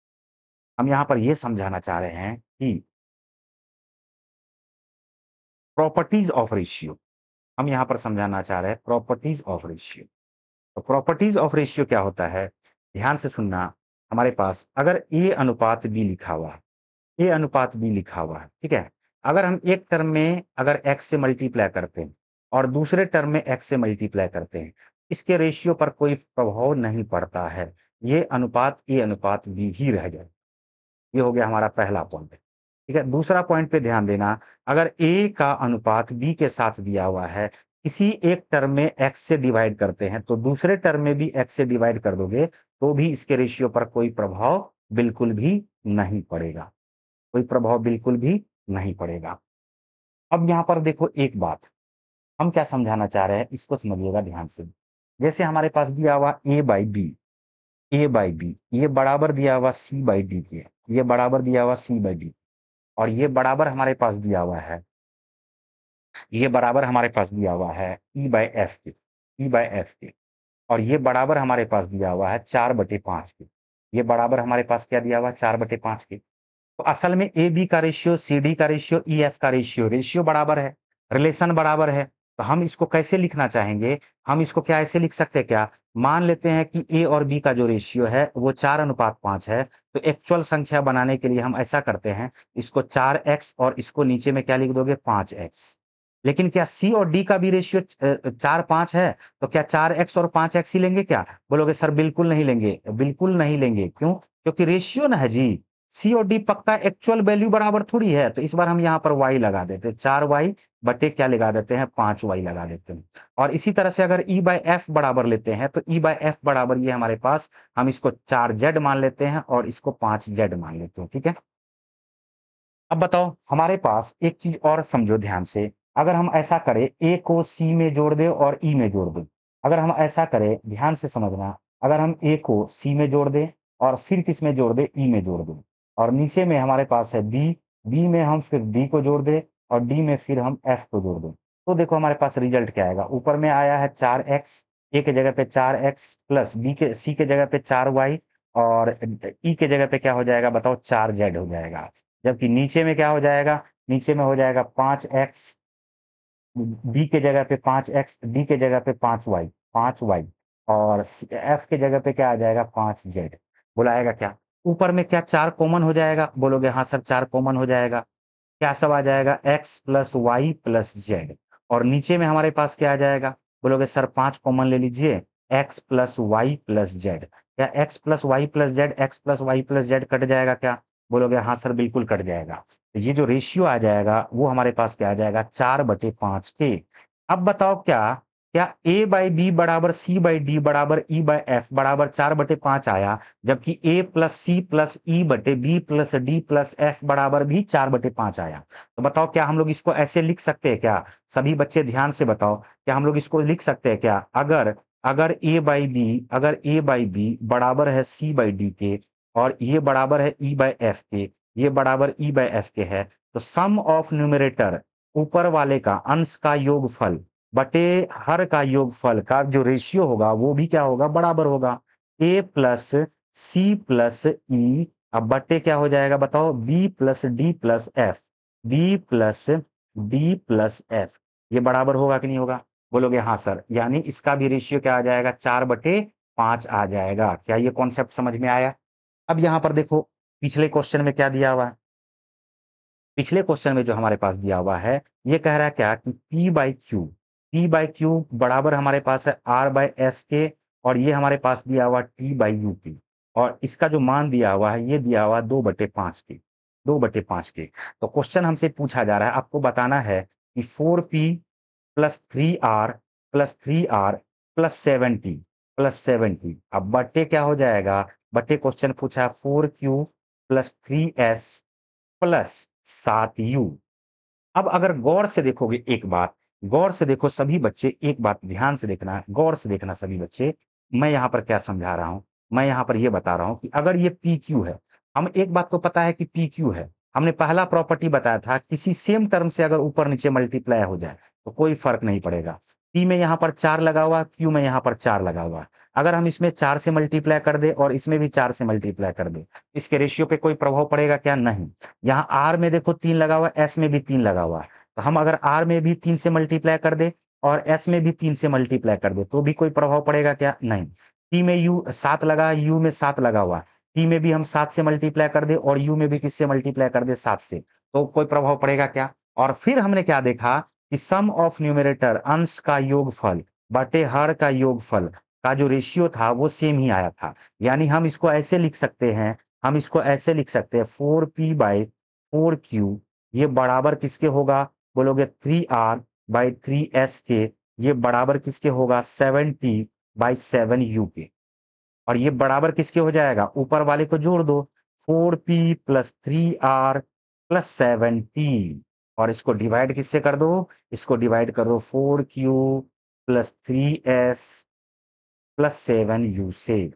हम यहाँ पर ये समझाना चाह रहे हैं कि प्रॉपर्टीज ऑफ रेशियो, हम यहाँ पर समझाना चाह रहे हैं प्रॉपर्टीज ऑफ रेशियो। तो प्रॉपर्टीज ऑफ रेशियो क्या होता है, ध्यान से सुनना। हमारे पास अगर ए अनुपात बी लिखा हुआ है, ए अनुपात बी लिखा हुआ है, ठीक है। अगर हम एक टर्म में अगर एक्स से मल्टीप्लाई करते हैं और दूसरे टर्म में एक्स से मल्टीप्लाई करते हैं, इसके रेशियो पर कोई प्रभाव नहीं पड़ता है, ये अनुपात ए अनुपात बी ही रह जाए। ये हो गया हमारा पहला पॉइंट, ठीक है। दूसरा पॉइंट पे ध्यान देना, अगर ए का अनुपात बी के साथ दिया हुआ है, किसी एक टर्म में एक्स से डिवाइड करते हैं तो दूसरे टर्म में भी एक्स से डिवाइड कर दोगे तो भी इसके रेशियो पर कोई प्रभाव बिल्कुल भी नहीं पड़ेगा, कोई प्रभाव बिल्कुल भी नहीं पड़ेगा। अब यहाँ पर देखो एक बात, हम क्या समझाना चाह रहे हैं इसको समझिएगा ध्यान से। जैसे हमारे पास दिया हुआ A by B, A by B, ये बराबर दिया हुआ सी बाई डी के, ये बराबर दिया हुआ सी बाई डी, और ये बराबर हमारे पास दिया हुआ है, ये बराबर हमारे पास दिया हुआ है ई बाई एफ के, ई बाई एफ के। और ये बराबर हमारे पास दिया हुआ है 4/5 के, ये बराबर हमारे पास क्या दिया हुआ है 4/5 के। तो असल में ए बी का रेशियो, सी डी का रेशियो, ई एफ का रेशियो, रेशियो बराबर है, रिलेशन बराबर है। तो हम इसको कैसे लिखना चाहेंगे, हम इसको क्या ऐसे लिख सकते हैं क्या, मान लेते हैं कि ए और बी का जो रेशियो है वो 4:5 है। तो एक्चुअल संख्या बनाने के लिए हम ऐसा करते हैं, इसको 4x और इसको नीचे में क्या लिख दोगे 5x। लेकिन क्या सी और डी का भी रेशियो 4-5 है, तो क्या 4x और 5x ही लेंगे क्या, बोलोगे सर बिल्कुल नहीं लेंगे, बिल्कुल नहीं लेंगे। क्यों, क्योंकि रेशियो ना है जी, सी और डी पक्का एक्चुअल वैल्यू बराबर थोड़ी है। तो इस बार हम यहाँ पर y लगा देते हैं, 4y बटे क्या लगा देते हैं 5y लगा देते हैं। और इसी तरह से अगर e बाई एफ बराबर लेते हैं तो e बाई एफ बराबर ये हमारे पास, हम इसको 4z मान लेते हैं और इसको 5z मान लेते हैं, ठीक है। अब बताओ हमारे पास एक चीज और समझो ध्यान से, अगर हम ऐसा करें ए को सी में जोड़ दे और ई में जोड़ दे, अगर हम ऐसा करें ध्यान से समझना, अगर हम ए को सी में जोड़ दे और फिर किस में जोड़ दे, ई में जोड़ दे, और नीचे में हमारे पास है बी, बी में हम फिर डी को जोड़ दे और डी में फिर हम एफ को जोड़ दें, तो देखो हमारे पास रिजल्ट क्या आएगा। ऊपर में आया है 4x, ए के जगह पे 4x प्लस बी के सी के जगह पे 4y, और ई के जगह पे क्या हो जाएगा बताओ 4z हो जाएगा। जबकि नीचे में क्या हो जाएगा, नीचे में हो जाएगा 5x, बी के जगह पे 5x, डी के जगह पे 5y, 5y, और एफ के जगह पे क्या आ जाएगा 5z। बोला आएगा क्या, ऊपर में क्या 4 कॉमन हो जाएगा, बोलोगे हाँ सर 4 कॉमन हो जाएगा। क्या सब आ जाएगा x plus y plus z, और नीचे में हमारे पास क्या आ जाएगा, बोलोगे सर 5 कॉमन ले लीजिए, x plus y plus z. क्या x plus y plus z, x plus y plus z cut जाएगा क्या, बोलोगे हाँ सर बिल्कुल कट जाएगा। तो ये जो रेशियो आ जाएगा वो हमारे पास क्या आ जाएगा 4/5 के। अब बताओ क्या, क्या a बाई बी बराबर c बाई डी बराबर e बाई एफ बराबर 4/5 आया, जबकि a plus c plus e बटे b plus d plus f बराबर भी 4/5 आया। तो बताओ क्या हम लोग इसको ऐसे लिख सकते हैं क्या, सभी बच्चे ध्यान से बताओ, क्या हम लोग इसको लिख सकते हैं क्या, अगर अगर a बाई बी, अगर a बाई बी बराबर है c बाई डी के और ये बराबर है e बाई एफ के, ये बराबर e बाई एफ के है, तो सम ऑफ न्यूमरेटर, ऊपर वाले का अंश का योगफल बटे हर का योगफल का जो रेशियो होगा वो भी क्या होगा बराबर होगा, a plus c plus e, अब बटे क्या हो जाएगा बताओ b plus d plus f, b plus d plus f. ये बराबर होगा कि नहीं होगा, बोलोगे हाँ सर, यानी इसका भी रेशियो क्या आ जाएगा 4/5 आ जाएगा। क्या ये कॉन्सेप्ट समझ में आया। अब यहां पर देखो पिछले क्वेश्चन में क्या दिया हुआ है, पिछले क्वेश्चन में जो हमारे पास दिया हुआ है ये कह रहा है क्या कि P by Q, P by Q बराबर हमारे पास है R बाई एस के, और ये हमारे पास दिया हुआ T बाई यू पी, और इसका जो मान दिया हुआ है ये दिया हुआ 2/5 के, 2/5 के। तो क्वेश्चन हमसे पूछा जा रहा है, आपको बताना है कि 4P plus 3R plus 3R plus 7T plus 7T, अब बट्टे क्या हो जाएगा बटे क्वेश्चन पूछा है 4Q plus 3S plus 7U। अब अगर गौर से देखोगे एक बात, गौर से देखो सभी बच्चे, एक बात ध्यान से देखना, गौर से देखना सभी बच्चे, मैं यहाँ पर क्या समझा रहा हूँ, मैं यहाँ पर ये बता रहा हूँ कि अगर ये PQ है, हम एक बात तो पता है कि PQ है, हमने पहला प्रॉपर्टी बताया था किसी सेम टर्म से अगर ऊपर नीचे मल्टीप्लाई हो जाए तो कोई फर्क नहीं पड़ेगा। P में यहाँ पर 4 लगा हुआ, Q में यहाँ पर 4 लगा हुआ, अगर हम इसमें 4 से मल्टीप्लाई कर दे और इसमें भी 4 से मल्टीप्लाई कर दे, इसके रेशियो पे कोई प्रभाव पड़ेगा क्या? नहीं। यहाँ R में देखो 3 लगा हुआ, S में भी 3 लगा हुआ है, तो हम अगर R में भी 3 से मल्टीप्लाई कर दे और S में भी 3 से मल्टीप्लाई कर दे तो भी कोई प्रभाव पड़ेगा क्या? नहीं। T में U 7 लगा, U में 7 लगा हुआ, T में भी हम 7 से मल्टीप्लाई कर दे और U में भी किससे मल्टीप्लाई कर दे? 7 से, तो कोई प्रभाव पड़ेगा क्या? और फिर हमने क्या देखा कि सम ऑफ न्यूमरेटर, अंश का योगफल बटे हर का योगफल का जो रेशियो था वो सेम ही आया था। यानी हम इसको ऐसे लिख सकते हैं, हम इसको ऐसे लिख सकते हैं 4P बाई 4Q ये बराबर किसके होगा? बोलोगे 3R बाई 3S के, ये बराबर किसके होगा? 7T बाई 7U के। और ये बराबर किसके हो जाएगा? ऊपर वाले को जोड़ दो, 4P plus 3R plus 7T, और इसको डिवाइड किससे कर दो? इसको डिवाइड करो 4Q plus 3S plus 7U से,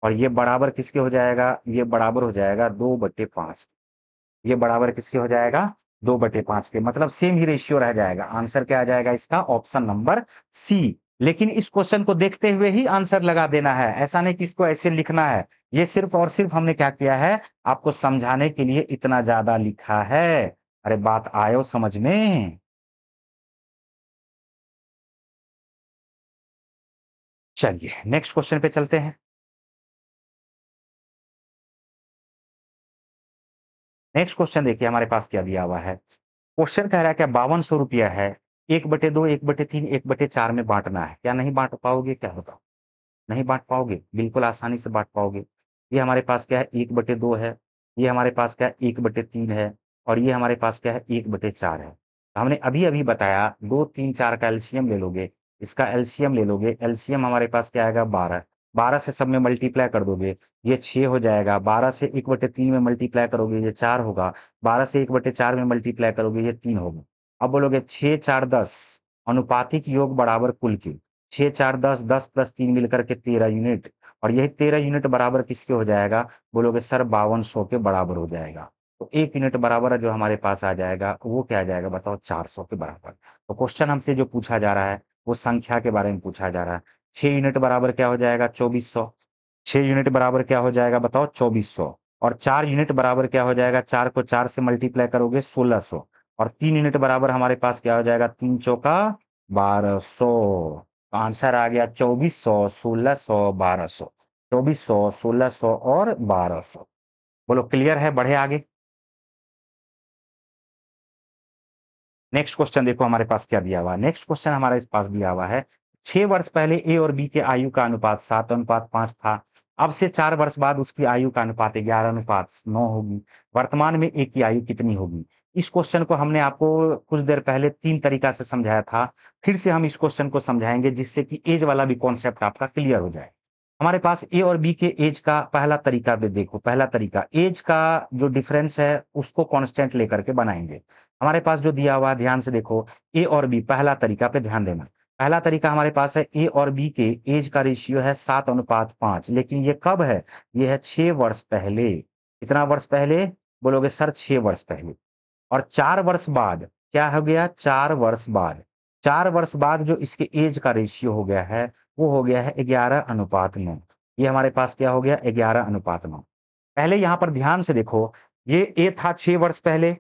और ये बराबर किसके हो जाएगा? ये बराबर हो जाएगा 2/5। ये बराबर किसके हो जाएगा? 2/5 के, मतलब सेम ही रेशियो रह जाएगा। आंसर क्या आ जाएगा इसका? Option number C. लेकिन इस क्वेश्चन को देखते हुए ही आंसर लगा देना है, ऐसा नहीं कि इसको ऐसे लिखना है। ये सिर्फ और सिर्फ हमने क्या किया है, आपको समझाने के लिए इतना ज्यादा लिखा है। अरे बात आयो समझ में? चलिए नेक्स्ट क्वेश्चन पे चलते हैं। नेक्स्ट क्वेश्चन देखिए हमारे पास क्या दिया हुआ है। क्वेश्चन कह रहा है क्या 5200 रुपया है, 1/2, 1/3, 1/4 में बांटना है। क्या नहीं बांट पाओगे? क्या बताओ, नहीं बांट पाओगे? बिल्कुल आसानी से बांट पाओगे। ये हमारे पास क्या है? 1/2 है, ये हमारे पास क्या है? 1/3 है, और ये हमारे पास क्या है? 1/4 है। तो हमने अभी अभी बताया 2 3 4 का एलसीएम ले लोगे, इसका एलसीएम ले लोगे, एलसीएम हमारे पास क्या आएगा? 12। 12 से सब में मल्टीप्लाई कर दोगे, ये 6 हो जाएगा। 12 से 1/3 में मल्टीप्लाई करोगे, ये 4 होगा। 12 से 1/4 में मल्टीप्लाई करोगे, ये 3 होगा। अब बोलोगे 6 4 10 अनुपातिक योग बराबर कुल के, 6 4 10, 10 प्लस 3 मिलकर के 13 यूनिट, और यही 13 यूनिट बराबर किसके हो जाएगा? बोलोगे सर 5200 के बराबर हो जाएगा। तो 1 यूनिट बराबर जो हमारे पास आ जाएगा वो क्या आ जाएगा? बताओ 400 के बराबर। तो क्वेश्चन हमसे जो पूछा जा रहा है वो संख्या के बारे में पूछा जा रहा है। 6 यूनिट बराबर क्या हो जाएगा? 2400। 6 यूनिट बराबर क्या हो जाएगा? बताओ 2400। और 4 यूनिट बराबर क्या हो जाएगा? 4 को 4 से मल्टीप्लाई करोगे 1600। और 3 यूनिट बराबर हमारे पास क्या हो जाएगा? 3 चौका 1200। आंसर आ गया 2400, 1600, 1200। 2400, 1600 और 1200। बोलो क्लियर है? बढ़े आगे। नेक्स्ट क्वेश्चन देखो हमारे पास क्या दिया हुआ है। नेक्स्ट क्वेश्चन हमारे पास दिया हुआ है 6 वर्ष पहले ए और बी के आयु का अनुपात 7:5 था। अब से 4 वर्ष बाद उसकी आयु का अनुपात 11:9 होगी। वर्तमान में ए की आयु कितनी होगी? इस क्वेश्चन को हमने आपको कुछ देर पहले 3 तरीका से समझाया था। फिर से हम इस क्वेश्चन को समझाएंगे जिससे कि एज वाला भी कॉन्सेप्ट आपका क्लियर हो जाए। हमारे पास ए और बी के एज का पहला तरीका भी देखो। पहला तरीका, एज का जो डिफरेंस है उसको कांस्टेंट लेकर के बनाएंगे। हमारे पास जो दिया हुआ है ध्यान से देखो, ए और बी, पहला तरीका पे ध्यान देना। पहला तरीका हमारे पास है ए और बी के एज का रेशियो है 7:5, लेकिन ये कब है? ये है 6 वर्ष पहले। कितना वर्ष पहले? बोलोगे सर 6 वर्ष पहले। और 4 वर्ष बाद क्या हो गया? 4 वर्ष बाद, 4 वर्ष बाद जो इसके एज का रेशियो हो गया है वो हो गया है 11:9। ये हमारे पास क्या हो गया? 11:9। पहले यहां पर ध्यान से देखो, ये ए था 6 वर्ष पहले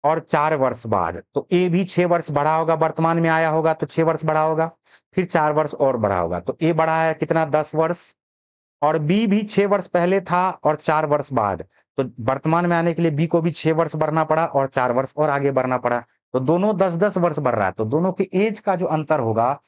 और 4 वर्ष बाद, तो ए भी 6 वर्ष बढ़ा होगा, वर्तमान में आया होगा तो 6 वर्ष बढ़ा होगा, फिर 4 वर्ष और बढ़ा होगा, तो ए बढ़ा है कितना? 10 वर्ष। और बी भी 6 वर्ष पहले था और 4 वर्ष बाद, तो वर्तमान में आने के लिए बी को भी 6 वर्ष बढ़ना पड़ा और 4 वर्ष और आगे बढ़ना पड़ा, तो दोनों 10-10 वर्ष बढ़ रहा है, तो दोनों के एज का जो अंतर होगा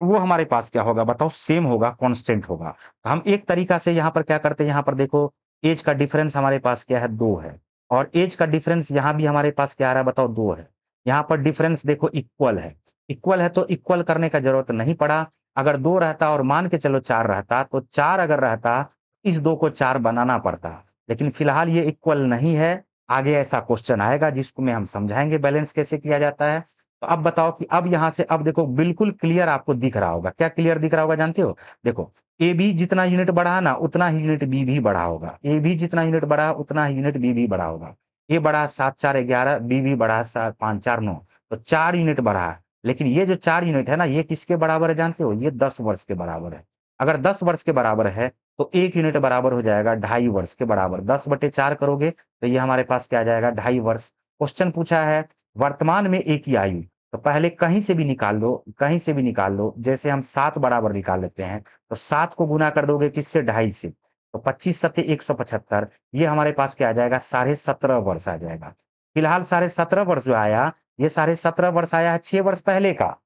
वो हमारे पास क्या होगा? बताओ, सेम होगा, कांस्टेंट होगा। तो हम एक तरीका से यहाँ पर क्या करते हैं, यहाँ पर देखो एज का डिफरेंस हमारे पास क्या है? 2 है, और एज का डिफरेंस यहाँ भी हमारे पास क्या आ रहा है? बताओ 2 है। यहाँ पर डिफरेंस देखो इक्वल है, इक्वल है तो इक्वल करने का जरूरत नहीं पड़ा। अगर 2 रहता और मान के चलो 4 रहता, तो 4 अगर रहता, इस 2 को 4 बनाना पड़ता। लेकिन फिलहाल ये इक्वल नहीं है, आगे ऐसा क्वेश्चन आएगा जिसको में हम समझाएँगे बैलेंस कैसे किया जाता है। तो अब बताओ कि अब यहाँ से अब देखो बिल्कुल क्लियर आपको दिख रहा होगा। क्या क्लियर दिख रहा होगा जानते हो? देखो, ए भी जितना यूनिट बढ़ा ना, उतना ही यूनिट बी भी बढ़ा होगा। ए भी जितना यूनिट बढ़ा, उतना ही यूनिट बी भी बढ़ा होगा। ए बढ़ा 7 4 11, बी भी बढ़ा 7 5 4 9, तो 4 यूनिट बढ़ा है। लेकिन ये जो 4 यूनिट है ना, ये किसके बराबर है जानते हो? ये 10 वर्ष के बराबर है। अगर 10 वर्ष के बराबर है, तो 1 यूनिट बराबर हो जाएगा 2.5 वर्ष के बराबर। 10/4 करोगे, तो ये हमारे पास क्या आ जाएगा? 2.5 वर्ष। क्वेश्चन पूछा है, वर्तमान में ए की आयु, तो पहले कहीं से भी निकाल लो, कहीं से भी निकाल लो। जैसे हम 7 बराबर निकाल लेते हैं, तो 7 को गुना कर दोगे किससे? 2.5 से। तो 25 सत्ते 175, ये हमारे पास क्या आ जाएगा? 17.5 वर्ष आ जाएगा। फिलहाल 17.5 वर्ष जो आया, ये 17.5 वर्ष आया है 6 वर्ष पहले का।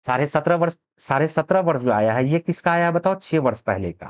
17.5 वर्ष जो आया है, ये किसका आया है बताओ? 6 वर्ष पहले का।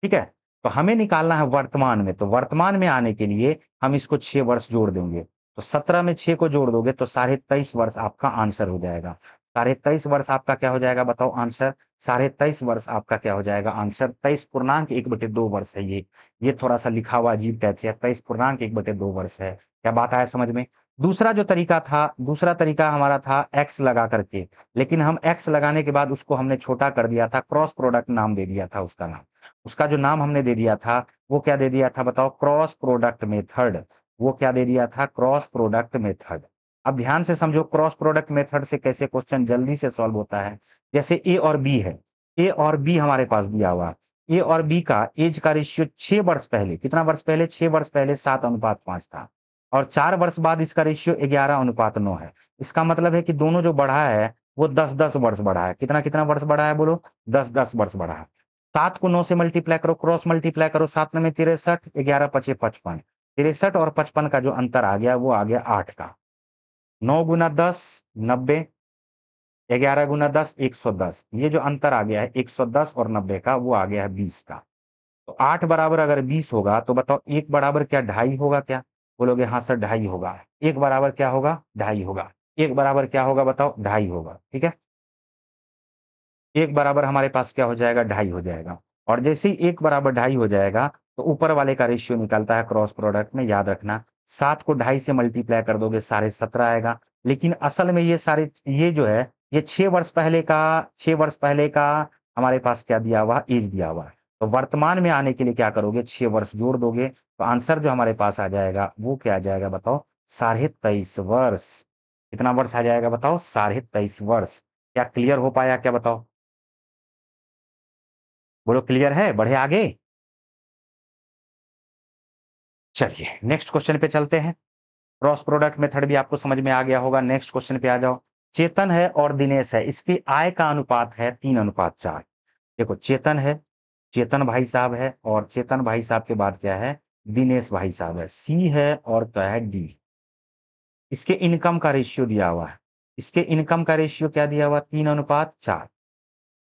ठीक है? तो हमें निकालना है वर्तमान में, तो वर्तमान में आने के लिए हम इसको 6 वर्ष जोड़ देंगे। तो 17 में 6 को जोड़ दोगे तो 23.5 वर्ष आपका आंसर हो जाएगा। 23.5 वर्ष आपका क्या हो जाएगा बताओ आंसर? 23.5 वर्ष आपका क्या हो जाएगा आंसर? 23.1/2 वर्ष है ये। ये थोड़ा-सा लिखा हुआ अजीब टाइप से है, 23.1/2 वर्ष है। क्या बात आया समझ में? दूसरा जो तरीका था, दूसरा तरीका हमारा था एक्स लगा करके। लेकिन हम एक्स लगाने के बाद उसको हमने छोटा कर दिया था, क्रॉस प्रोडक्ट नाम दे दिया था उसका नाम। उसका जो नाम हमने दे दिया था, वो क्या दे दिया था बताओ? Cross product method. वो क्या दे दिया था? Cross product method. अब ध्यान से समझो क्रॉस प्रोडक्ट मेथड से कैसे क्वेश्चन जल्दी से सॉल्व होता है। जैसे ए और बी है, ए और बी हमारे पास दिया हुआ है। ए और बी का एज का रेशियो 6 वर्ष पहले, कितना वर्ष पहले? 6 वर्ष पहले 7:5 था। और 4 वर्ष बाद इसका रेशियो 11:9 है। इसका मतलब है कि दोनों जो बढ़ा है, वो 10-10 वर्ष बढ़ा है। कितना-कितना वर्ष बढ़ा है बोलो? 10-10 वर्ष बढ़ा है। 7 को 9 से मल्टीप्लाई करो, क्रॉस मल्टीप्लाई करो, 7 9 में 63, 11 5 55। 63 और 55 का जो अंतर आ गया, वो आ गया 8 का। 9 गुना 10 90, 11 गुना 10 110। ये जो अंतर आ गया है 110 और 90 का, वो आ गया है 20 का। तो 8 बराबर अगर 20 होगा, तो बताओ 1 बराबर क्या 2.5 होगा क्या? बोलोगे हाँ सर 2.5 होगा। 1 बराबर क्या होगा? 2.5 होगा। 1 बराबर क्या होगा बताओ? 2.5 होगा। ठीक है? 1 बराबर हमारे पास क्या हो जाएगा? 2.5 हो जाएगा। और जैसे ही 1 बराबर 2.5 हो जाएगा, तो ऊपर वाले का रेशियो निकलता है क्रॉस प्रोडक्ट में, याद रखना। 7 को 2.5 से मल्टीप्लाई कर दोगे 17.5 आएगा। लेकिन असल में ये जो है, ये 6 वर्ष पहले का, 6 वर्ष पहले का हमारे पास क्या दिया हुआ? ऐज दिया हुआ है। तो वर्तमान में आने के लिए क्या करोगे? 6 वर्ष जोड़ दोगे, तो आंसर जो हमारे पास आ जाएगा, वो क्या आ जाएगा बताओ? 23.5 वर्ष। कितना वर्ष आ जाएगा बताओ? 23.5 वर्ष। क्या क्लियर हो पाया क्या बताओ? बोलो क्लियर है? बढ़े आगे? चलिए नेक्स्ट क्वेश्चन पे चलते हैं। क्रॉस प्रोडक्ट मेथड भी आपको समझ में आ गया होगा। नेक्स्ट क्वेश्चन पे आ जाओ। चेतन है और दिनेश है, इसकी आय का अनुपात है 3:4। देखो चेतन है, चेतन भाई साहब है, और चेतन भाई साहब के बाद क्या है? दिनेश भाई साहब है। सी है और क्या है? डी। इसके इनकम का रेशियो दिया हुआ है। इसके इनकम का रेशियो क्या दिया हुआ? 3:4।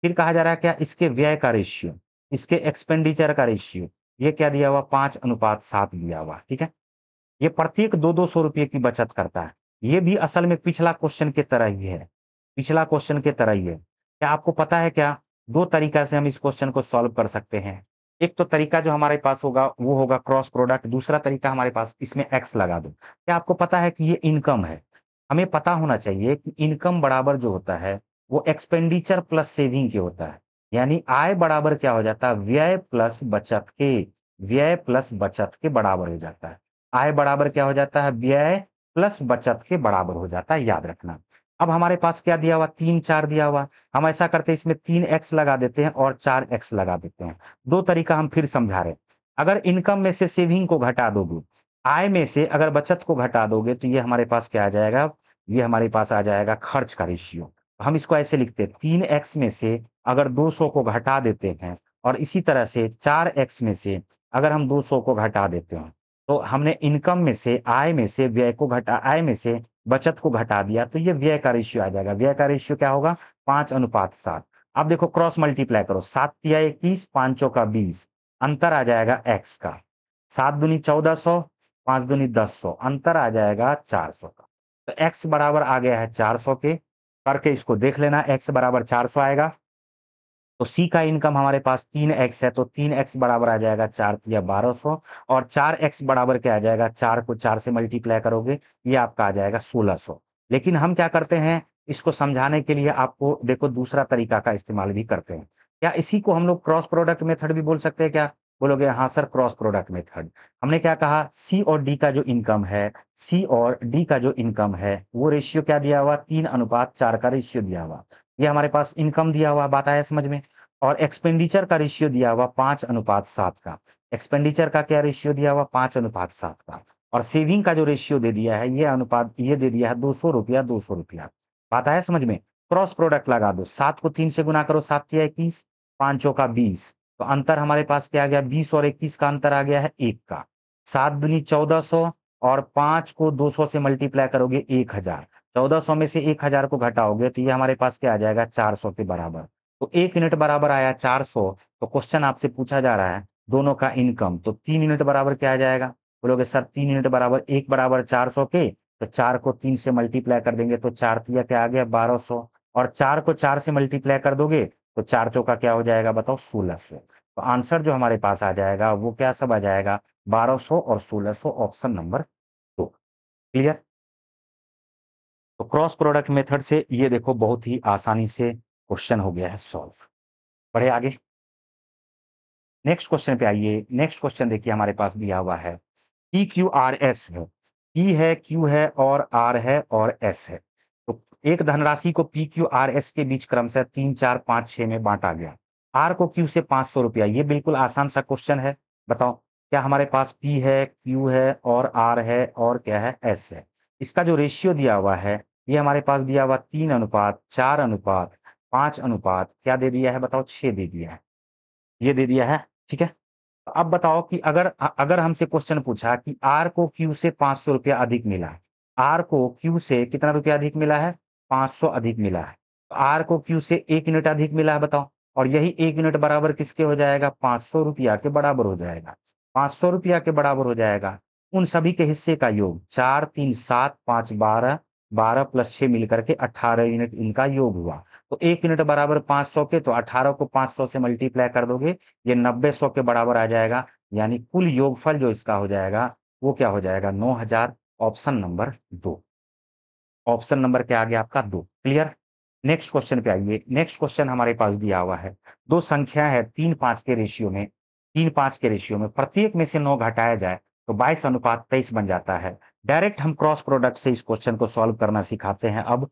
फिर कहा जा रहा है क्या? इसके व्यय का रेशियो, इसके एक्सपेंडिचर का रेशियो, ये क्या दिया हुआ? 5:7 दिया हुआ। ठीक है? ये प्रत्येक 2-2 सौ रुपए की बचत करता है। ये भी असल में पिछला क्वेश्चन की तरह ही है। पिछला क्वेश्चन की तरह ही है। क्या आपको पता है क्या? 2 तरीका से हम इस क्वेश्चन को सॉल्व कर सकते हैं। एक तो तरीका जो हमारे पास होगा, वो होगा क्रॉस प्रोडक्ट। दूसरा तरीका हमारे पास, इसमें एक्स लगा दो। क्या आपको पता है कि ये इनकम है? हमें पता होना चाहिए कि इनकम बराबर जो होता है, वो एक्सपेंडिचर प्लस सेविंग के होता है। यानी आय बराबर क्या हो जाता है? व्यय प्लस बचत के। व्यय प्लस बचत के बराबर हो जाता है। आय बराबर क्या हो जाता है? व्यय प्लस बचत के बराबर हो जाता है, याद रखना। अब हमारे पास क्या दिया हुआ? 3 4 दिया हुआ। हम ऐसा करते हैं, इसमें 3x लगा देते हैं और 4x लगा देते हैं। 2 तरीका हम फिर समझा रहे हैं। अगर इनकम में से सेविंग को घटा दोगे, आय में से अगर बचत को घटा दोगे, तो ये हमारे पास क्या आ जाएगा? ये हमारे पास आ जाएगा खर्च का रेशियो। हम इसको ऐसे लिखते हैं, 3x में से अगर 200 को घटा देते हैं, और इसी तरह से 4x में से अगर हम 200 को घटा देते हैं, तो हमने इनकम में से, आय में से व्यय को घटा, आय में से बचत को घटा दिया, तो ये व्यय का रेशियो आ जाएगा। व्यय का रेशियो क्या होगा? 5:7। अब देखो क्रॉस मल्टीप्लाई करो, 7 तिया 21, 5 चौका 20, अंतर आ जाएगा x का। 7 दूनी 1400, 5 दूनी 1000, अंतर आ जाएगा 400 का। तो x बराबर आ गया है 400 के। करके इसको देख लेना, x बराबर 400 आएगा। तो सी का इनकम हमारे पास 3x है, तो 3x बराबर आ जाएगा 4 तिया 1200, और 4x बराबर क्या आ जाएगा, 4 को 4 से मल्टीप्लाई करोगे, ये आपका आ जाएगा 1600। लेकिन हम क्या करते हैं, इसको समझाने के लिए आपको देखो दूसरा तरीका का इस्तेमाल भी करते हैं। क्या इसी को हम लोग क्रॉस प्रोडक्ट मेथड भी बोल सकते हैं क्या? बोलोगे हाँ सर, क्रॉस प्रोडक्ट मेथड। हमने क्या कहा, सी और डी का जो इनकम है, सी और डी का जो इनकम है वो रेशियो क्या दिया हुआ, 3:4 का रेशियो दिया हुआ। ये हमारे पास इनकम दिया हुआ, बात आया समझ में। और एक्सपेंडिचर का रेशियो दिया हुआ 5:7 का। एक्सपेंडिचर का क्या रेशियो दिया हुआ, 5:7 का। और सेविंग का जो रेशियो दे दिया है, ये अनुपात ये दे दिया है 200 रुपया 200 रुपया। बात आया समझ में। क्रॉस प्रोडक्ट लगा दो, 7 को 3 से गुना करो, 7 तिया 21, 5 का 20। तो अंतर हमारे पास क्या आ गया, 20 और 21 का अंतर आ गया है 1 का। 7 दूनी 1400, और 5 को 200 से मल्टीप्लाई करोगे 1000। 1400 में से 1000 को घटाओगे तो ये हमारे पास क्या आ जाएगा, 400 के बराबर। तो 1 यूनिट बराबर आया 400। तो क्वेश्चन आपसे पूछा जा रहा है दोनों का इनकम, तो 3 यूनिट बराबर क्या आ जाएगा? बोलोगे सर 3 यूनिट बराबर 1 बराबर 400 के, तो 4 को 3 से मल्टीप्लाई कर देंगे तो 4 तिया क्या आ गया 1200, और 4 को 4 से मल्टीप्लाई कर दोगे तो 4 चौका क्या हो जाएगा बताओ, 1600। तो आंसर जो हमारे पास आ जाएगा वो क्या सब आ जाएगा, 1200 और 1600, ऑप्शन नंबर 2। क्लियर? तो क्रॉस प्रोडक्ट मेथड से ये देखो बहुत ही आसानी से क्वेश्चन हो गया है सॉल्व। बढ़े आगे, नेक्स्ट क्वेश्चन पे आइए। नेक्स्ट क्वेश्चन देखिए हमारे पास दिया हुआ है, पी क्यू आर एस है। पी है, क्यू है और आर है और एस है। तो एक धनराशि को पी क्यू आर एस के बीच क्रमशः 3 4 5 6 में बांटा गया। आर को क्यू से 500 रुपया, ये बिल्कुल आसान सा क्वेश्चन है। बताओ क्या हमारे पास पी है, क्यू है और आर है और क्या है, एस है। इसका जो रेशियो दिया हुआ है, ये हमारे पास दिया हुआ 3:4:5:5 क्या दे दिया है बताओ, 6 दे दिया है, ये दे दिया है। ठीक है। तो अब बताओ कि अगर अगर हमसे क्वेश्चन पूछा कि आर को क्यू से 500 रुपया अधिक मिला है, आर को क्यू से कितना रुपया अधिक मिला है, 500 अधिक मिला है। तो आर को क्यू से 1 यूनिट अधिक मिला है बताओ, और यही 1 यूनिट बराबर किसके हो जाएगा, 500 रुपया के बराबर हो जाएगा। 500 रुपया के बराबर हो जाएगा उन सभी के हिस्से का योग, 4 3 7 5 12, 12 प्लस 6 मिलकर के 18 यूनिट इनका योग हुआ। तो 1 यूनिट बराबर 500 के, तो 18 को 500 से मल्टीप्लाई कर दोगे, ये 90 100 के बराबर आ जाएगा। यानी कुल योगफल जो इसका हो जाएगा वो क्या हो जाएगा, 9000। Option number 2। ऑप्शन नंबर क्या आ गया आपका, 2। क्लियर? नेक्स्ट क्वेश्चन पे आइए। नेक्स्ट क्वेश्चन हमारे पास दिया हुआ है, दो संख्या है 3:5 के रेशियो में, 3:5 के रेशियो में प्रत्येक में से 9 घटाया जाए तो 22:23 बन जाता है। डायरेक्ट हम क्रॉस प्रोडक्ट से इस क्वेश्चन को सॉल्व करना सिखाते हैं। अब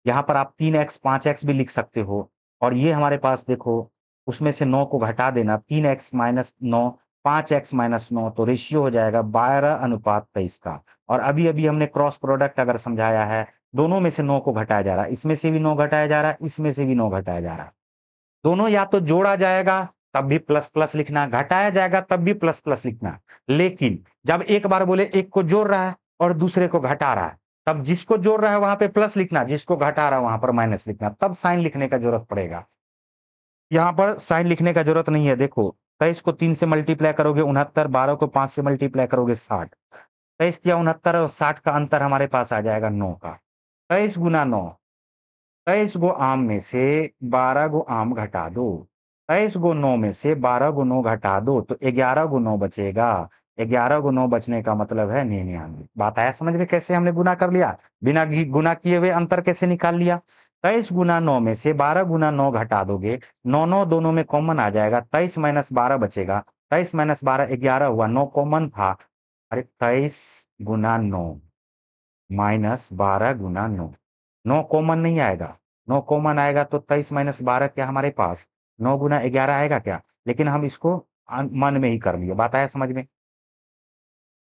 यहाँ पर आप 3x 5x भी लिख सकते हो, और ये हमारे पास देखो उसमें से 9 को घटा देना, 3x माइनस 9, 5x माइनस 9, तो रेशियो हो जाएगा 12:23 का। और अभी अभी हमने क्रॉस प्रोडक्ट अगर समझाया है, दोनों में से 9 को घटाया जा रहा है, इसमें से भी 9 घटाया जा रहा है, इसमें से भी 9 घटाया जा रहा है। दोनों या तो जोड़ा जाएगा तब भी प्लस प्लस लिखना, घटाया जाएगा तब भी प्लस प्लस लिखना। लेकिन जब एक बार बोले एक को जोड़ रहा है और दूसरे को घटा रहा है, तब जिसको जोड़ रहा है वहां पे प्लस लिखना, जिसको घटा रहा है वहां पर माइनस लिखना, तब साइन लिखने का जरूरत पड़ेगा। यहाँ पर साइन लिखने का जरूरत नहीं है। देखो 23 को 3 से मल्टीप्लाई करोगे 69, 12 को 5 से मल्टीप्लाई करोगे 60। 23 या 69 और 60 का अंतर हमारे पास आ जाएगा 9 का। 23 गुना 9, 23 गो आम में से 12 गो आम घटा दो, 23 गो 9 में से 12 गो 9 घटा दो, तो 11 गो 9 बचेगा। 11 गो 9 बचने का मतलब है 99। बात आया समझ में, कैसे हमने गुना कर लिया, बिना गुना किए हुए अंतर कैसे निकाल लिया। 23 गुना 9 में से 12 गुना 9 घटा दोगे, 9 9 दोनों में कॉमन आ जाएगा, 23 माइनस 12 बचेगा। 23 माइनस 12 11 हुआ, 9 कॉमन था। अरे 23 गुना 9 माइनस 12 गुना 9, 9 कॉमन नहीं आएगा। 9 कॉमन आएगा तो 23 माइनस 12 क्या हमारे पास 9 गुना 11 आएगा क्या, लेकिन हम इसको मन में ही कर लिए। बात आया समझ में।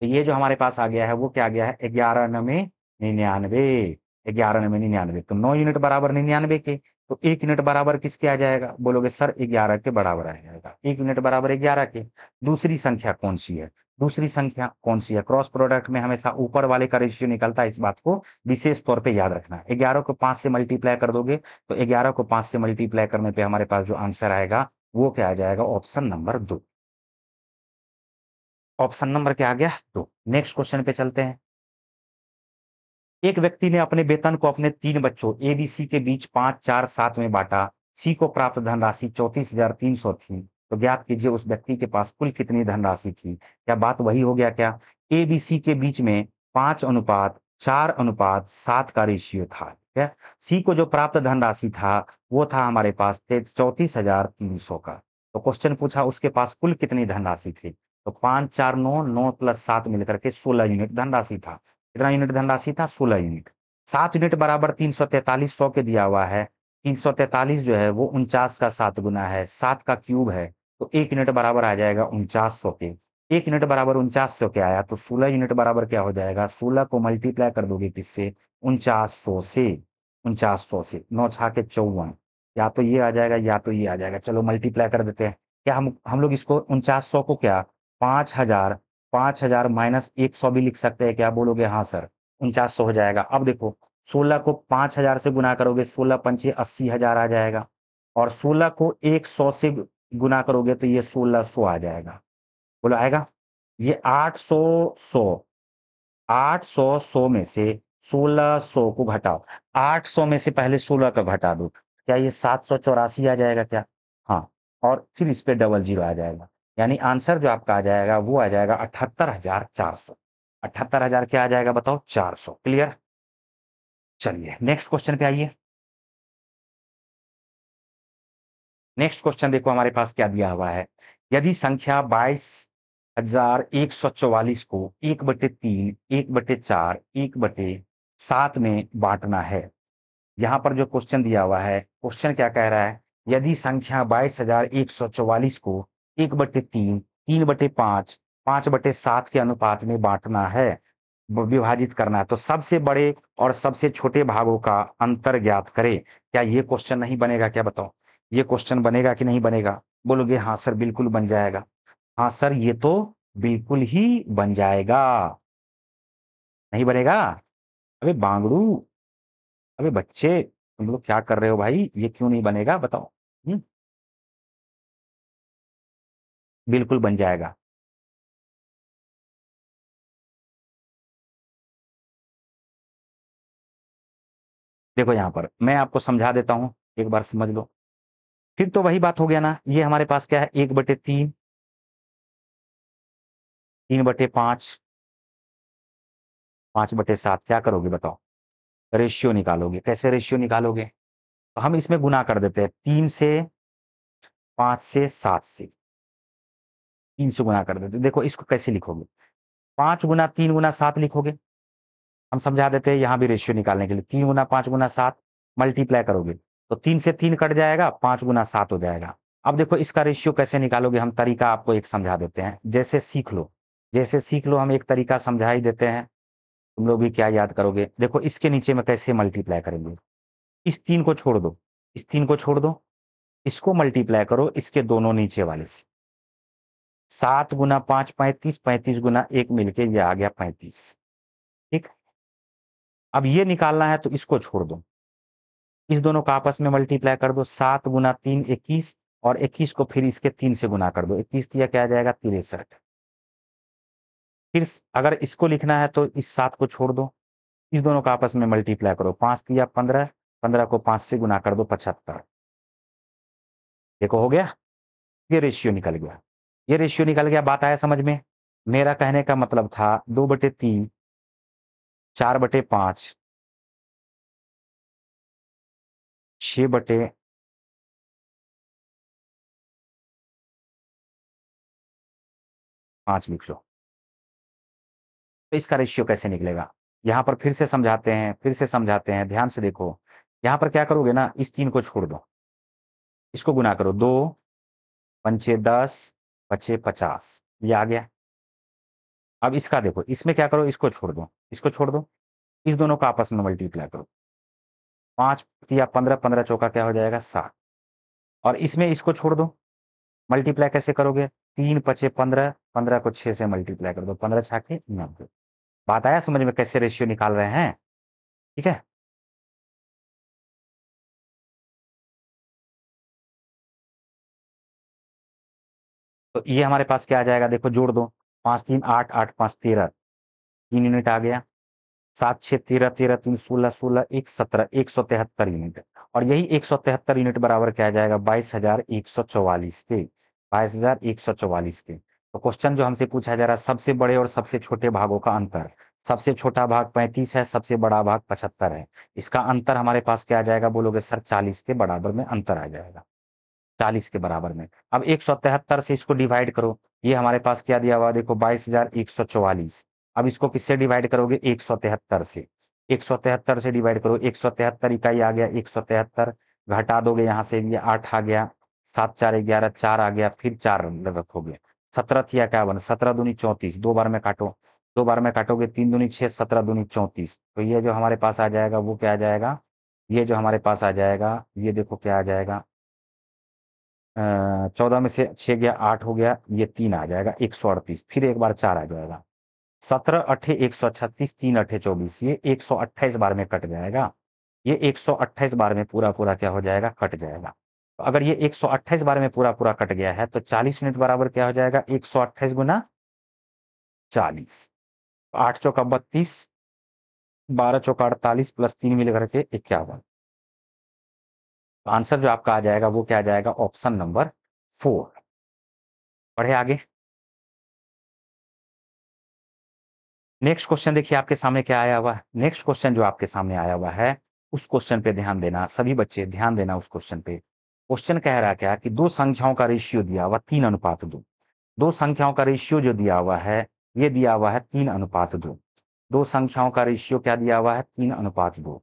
तो ये जो हमारे पास आ गया है वो क्या आ गया है, 11 नवे 99। 11 नवे 99, तो 9 यूनिट बराबर 99 के, तो 1 यूनिट बराबर किसके आ जाएगा, बोलोगे सर 11 के बराबर आ जाएगा। 1 यूनिट बराबर 11 के। दूसरी संख्या कौन सी है, दूसरी संख्या कौन सी है, क्रॉस प्रोडक्ट में हमेशा ऊपर वाले का रेशियो निकलता है, इस बात को विशेष तौर पे याद रखना। 11 को 5 से मल्टीप्लाई कर दोगे, तो 11 को 5 से मल्टीप्लाई करने पे हमारे पास जो आंसर आएगा वो क्या आ जाएगा, ऑप्शन नंबर 2। ऑप्शन नंबर क्या आ गया, 2। नेक्स्ट क्वेश्चन पे चलते हैं। एक व्यक्ति ने अपने वेतन को अपने 3 बच्चों एबीसी के बीच 5 4 7 में बांटा। सी को प्राप्त धनराशि 34,300 थी, तो ज्ञात कीजिए उस व्यक्ति के पास कुल कितनी धनराशि थी। क्या बात वही हो गया क्या? ए बी सी के बीच में 5:4:7 का रेशियो था, ठीक है। सी को जो प्राप्त धनराशि था वो था हमारे पास 34,300 का। तो क्वेश्चन पूछा उसके पास कुल कितनी धनराशि थी, तो 5 4 9 9 प्लस 7 मिलकर के 16 यूनिट धनराशि था। कितना यूनिट धनराशि था? 16 यूनिट। 7 यूनिट बराबर 343 100 के दिया हुआ है। 343 जो है वो 49 का 7 गुना है, 7 का क्यूब है, तो 1 यूनिट बराबर आ जाएगा 4900 के। 1 यूनिट बराबर 4900 के आया तो 16 यूनिट बराबर क्या हो जाएगा? 16 को मल्टीप्लाई कर दोगे किससे? 4900 से। 4900 से 9 छाके 54, या तो ये आ जाएगा या तो ये आ जाएगा। चलो मल्टीप्लाई कर देते हैं। क्या हम लोग इसको 4900 को क्या 5000 5000 माइनस 100 भी लिख सकते हैं क्या? बोलोगे हाँ सर। 4900 हो जाएगा। अब देखो 16 को 5000 से गुना करोगे, 16 पंचे 80,000 आ जाएगा, और 16 को 100 से गुना करोगे तो ये 1600 आ जाएगा। बोलो आएगा? ये 800 100 800 100 में से 1600 को घटाओ। 800 में से पहले 16 का घटा दो, क्या ये 784 आ जाएगा क्या? हाँ, और फिर इस पे डबल जीरो आ जाएगा, यानी आंसर जो आपका आ जाएगा वो आ जाएगा 78,400। 78,000 क्या आ जाएगा बताओ? 400। क्लियर? चलिए नेक्स्ट क्वेश्चन पे आइए। नेक्स्ट क्वेश्चन देखो हमारे पास क्या दिया हुआ है। यदि संख्या 22,144 को 1/3, 1/4, 1/7 में बांटना है। यहाँ पर जो क्वेश्चन दिया हुआ है, क्वेश्चन क्या कह रहा है? यदि संख्या 22,144 को 1/3, 3/5, 5/7 के अनुपात में बांटना है, विभाजित करना है, तो सबसे बड़े और सबसे छोटे भागों का अंतर ज्ञात करें। क्या ये क्वेश्चन नहीं बनेगा क्या? बताओ ये क्वेश्चन बनेगा कि नहीं बनेगा? बोलोगे हाँ सर बिल्कुल बन जाएगा। हाँ सर ये तो बिल्कुल ही बन जाएगा। नहीं बनेगा? अबे बांगड़ू, अबे बच्चे, तुम लोग क्या कर रहे हो भाई? ये क्यों नहीं बनेगा बताओ? बिल्कुल बन जाएगा। देखो यहाँ पर मैं आपको समझा देता हूँ, एक बार समझ लो। फिर तो वही बात हो गया ना, ये हमारे पास क्या है? 1/3, 3/5, 5/7। क्या करोगे बताओ? रेशियो निकालोगे। कैसे रेशियो निकालोगे? तो हम इसमें गुना कर देते हैं, 3 से, 5 से, 7 से। 3 से गुना कर देते हैं। देखो इसको कैसे लिखोगे? 5 गुना 3 गुना 7 लिखोगे। हम समझा देते हैं यहाँ भी रेशियो निकालने के लिए। 3 गुना 5 गुना 7 मल्टीप्लाई करोगे तो 3 से 3 कट जाएगा, 5 गुना 7 हो जाएगा। अब देखो इसका रेशियो कैसे निकालोगे, हम तरीका आपको एक समझा देते हैं। जैसे सीख लो, जैसे सीख लो, हम एक तरीका समझा ही देते हैं। तुम लोग भी क्या याद करोगे? देखो इसके नीचे में कैसे मल्टीप्लाई करेंगे? इस 3 को छोड़ दो, इस 3 को छोड़ दो, इसको मल्टीप्लाई करो इसके दोनों नीचे वाले से। 7 गुना 5 35, 35 गुना 1 मिलके ये आ गया 35। ठीक। अब ये निकालना है तो इसको छोड़ दो, इस दोनों का आपस में मल्टीप्लाई कर दो। 7 गुना 3 21, और 21 को फिर इसके 3 से गुना कर दो। 21 दिया क्या आ जाएगा? 63। फिर अगर इसको लिखना है तो इस 7 को छोड़ दो, इस दोनों का आपस में मल्टीप्लाई करो। 5 दिया 15, 15 को 5 से गुना कर दो, 75। देखो हो गया, ये रेशियो निकल गया। ये रेशियो निकल गया, बात आया समझ में? मेरा कहने का मतलब था 2/3, 4/5, 6/5 लिख लो। तो इसका रेशियो कैसे निकलेगा? यहाँ पर फिर से समझाते हैं, फिर से समझाते हैं, ध्यान से देखो। यहाँ पर क्या करोगे ना, इस 3 को छोड़ दो, इसको गुना करो। 2 पंचे 10, पचे 50, ये आ गया। अब इसका देखो, इसमें क्या करो, इसको छोड़ दो, इसको छोड़ दो, इस दोनों का आपस में मल्टीप्लाई करो। 5 या 15, 15 चौका क्या हो जाएगा? 60। और इसमें इसको छोड़ दो, मल्टीप्लाई कैसे करोगे? 3 पचे 15, 15 को 6 से मल्टीप्लाई कर दो, 15 छाके 90। बात आया समझ में कैसे रेशियो निकाल रहे हैं? ठीक है। तो ये हमारे पास क्या आ जाएगा? देखो जोड़ दो, 5 3 8, 8 5 13, 3 यूनिट आ गया। 7 6 13 13 3 16 16 1 17 173 यूनिट। और यही 173 यूनिट बराबर क्या आ जाएगा 22,144 के, 22,144 के। तो क्वेश्चन जो हमसे पूछा जा रहा है सबसे बड़े और सबसे छोटे भागों का अंतर। सबसे छोटा भाग 35 है, सबसे बड़ा भाग 75 है। इसका अंतर हमारे पास क्या आ जाएगा बोलोगे सर 40 के बराबर में अंतर आ जाएगा, 40 के बराबर में। अब 173 से इसको डिवाइड करो, ये हमारे पास क्या दिया हुआ है देखो 22,144। अब इसको किससे डिवाइड करोगे 173 से, 173 से डिवाइड करो, 173 इकाई आ गया 173, घटा दोगे यहाँ से ये 8 आ गया, 7 4 11 4 आ गया, फिर 4 रखोगे, 17 थिया 51, 17 दूनी 34, दो बार में काटो, दो बार में काटोगे 3 दूनी 6, 17 दूनी 34। तो ये जो हमारे पास आ जाएगा वो क्या आ जाएगा, ये जो हमारे पास आ जाएगा ये देखो क्या आ जाएगा, 14 में से 6 गया 8 हो गया, ये 3 आ जाएगा 138, फिर एक बार 4 आ जाएगा, 17 अठे 136, 3 अठे 24, ये 128 बार में कट जाएगा, ये 128 बार में पूरा पूरा क्या हो जाएगा कट जाएगा। तो अगर ये 128 बार में पूरा पूरा कट गया है तो 40 यूनिट बराबर क्या हो जाएगा 128 गुना 40, 8 चौका 32, 12 चौका 48 प्लस 3 मिल करके 51। तो आंसर जो आपका आ जाएगा वो क्या आ जाएगा ऑप्शन नंबर 4। पढ़े आगे। नेक्स्ट क्वेश्चन देखिए आपके सामने क्या आया हुआ है। नेक्स्ट क्वेश्चन जो आपके सामने आया हुआ है उस क्वेश्चन पे ध्यान देना, सभी बच्चे ध्यान देना उस क्वेश्चन पे। क्वेश्चन कह रहा है क्या कि दो संख्याओं का रेशियो दिया हुआ 3:2। दो संख्याओं का रेशियो जो दिया हुआ है ये दिया हुआ है 3:2। दो संख्याओं का रेशियो क्या दिया हुआ है 3:2।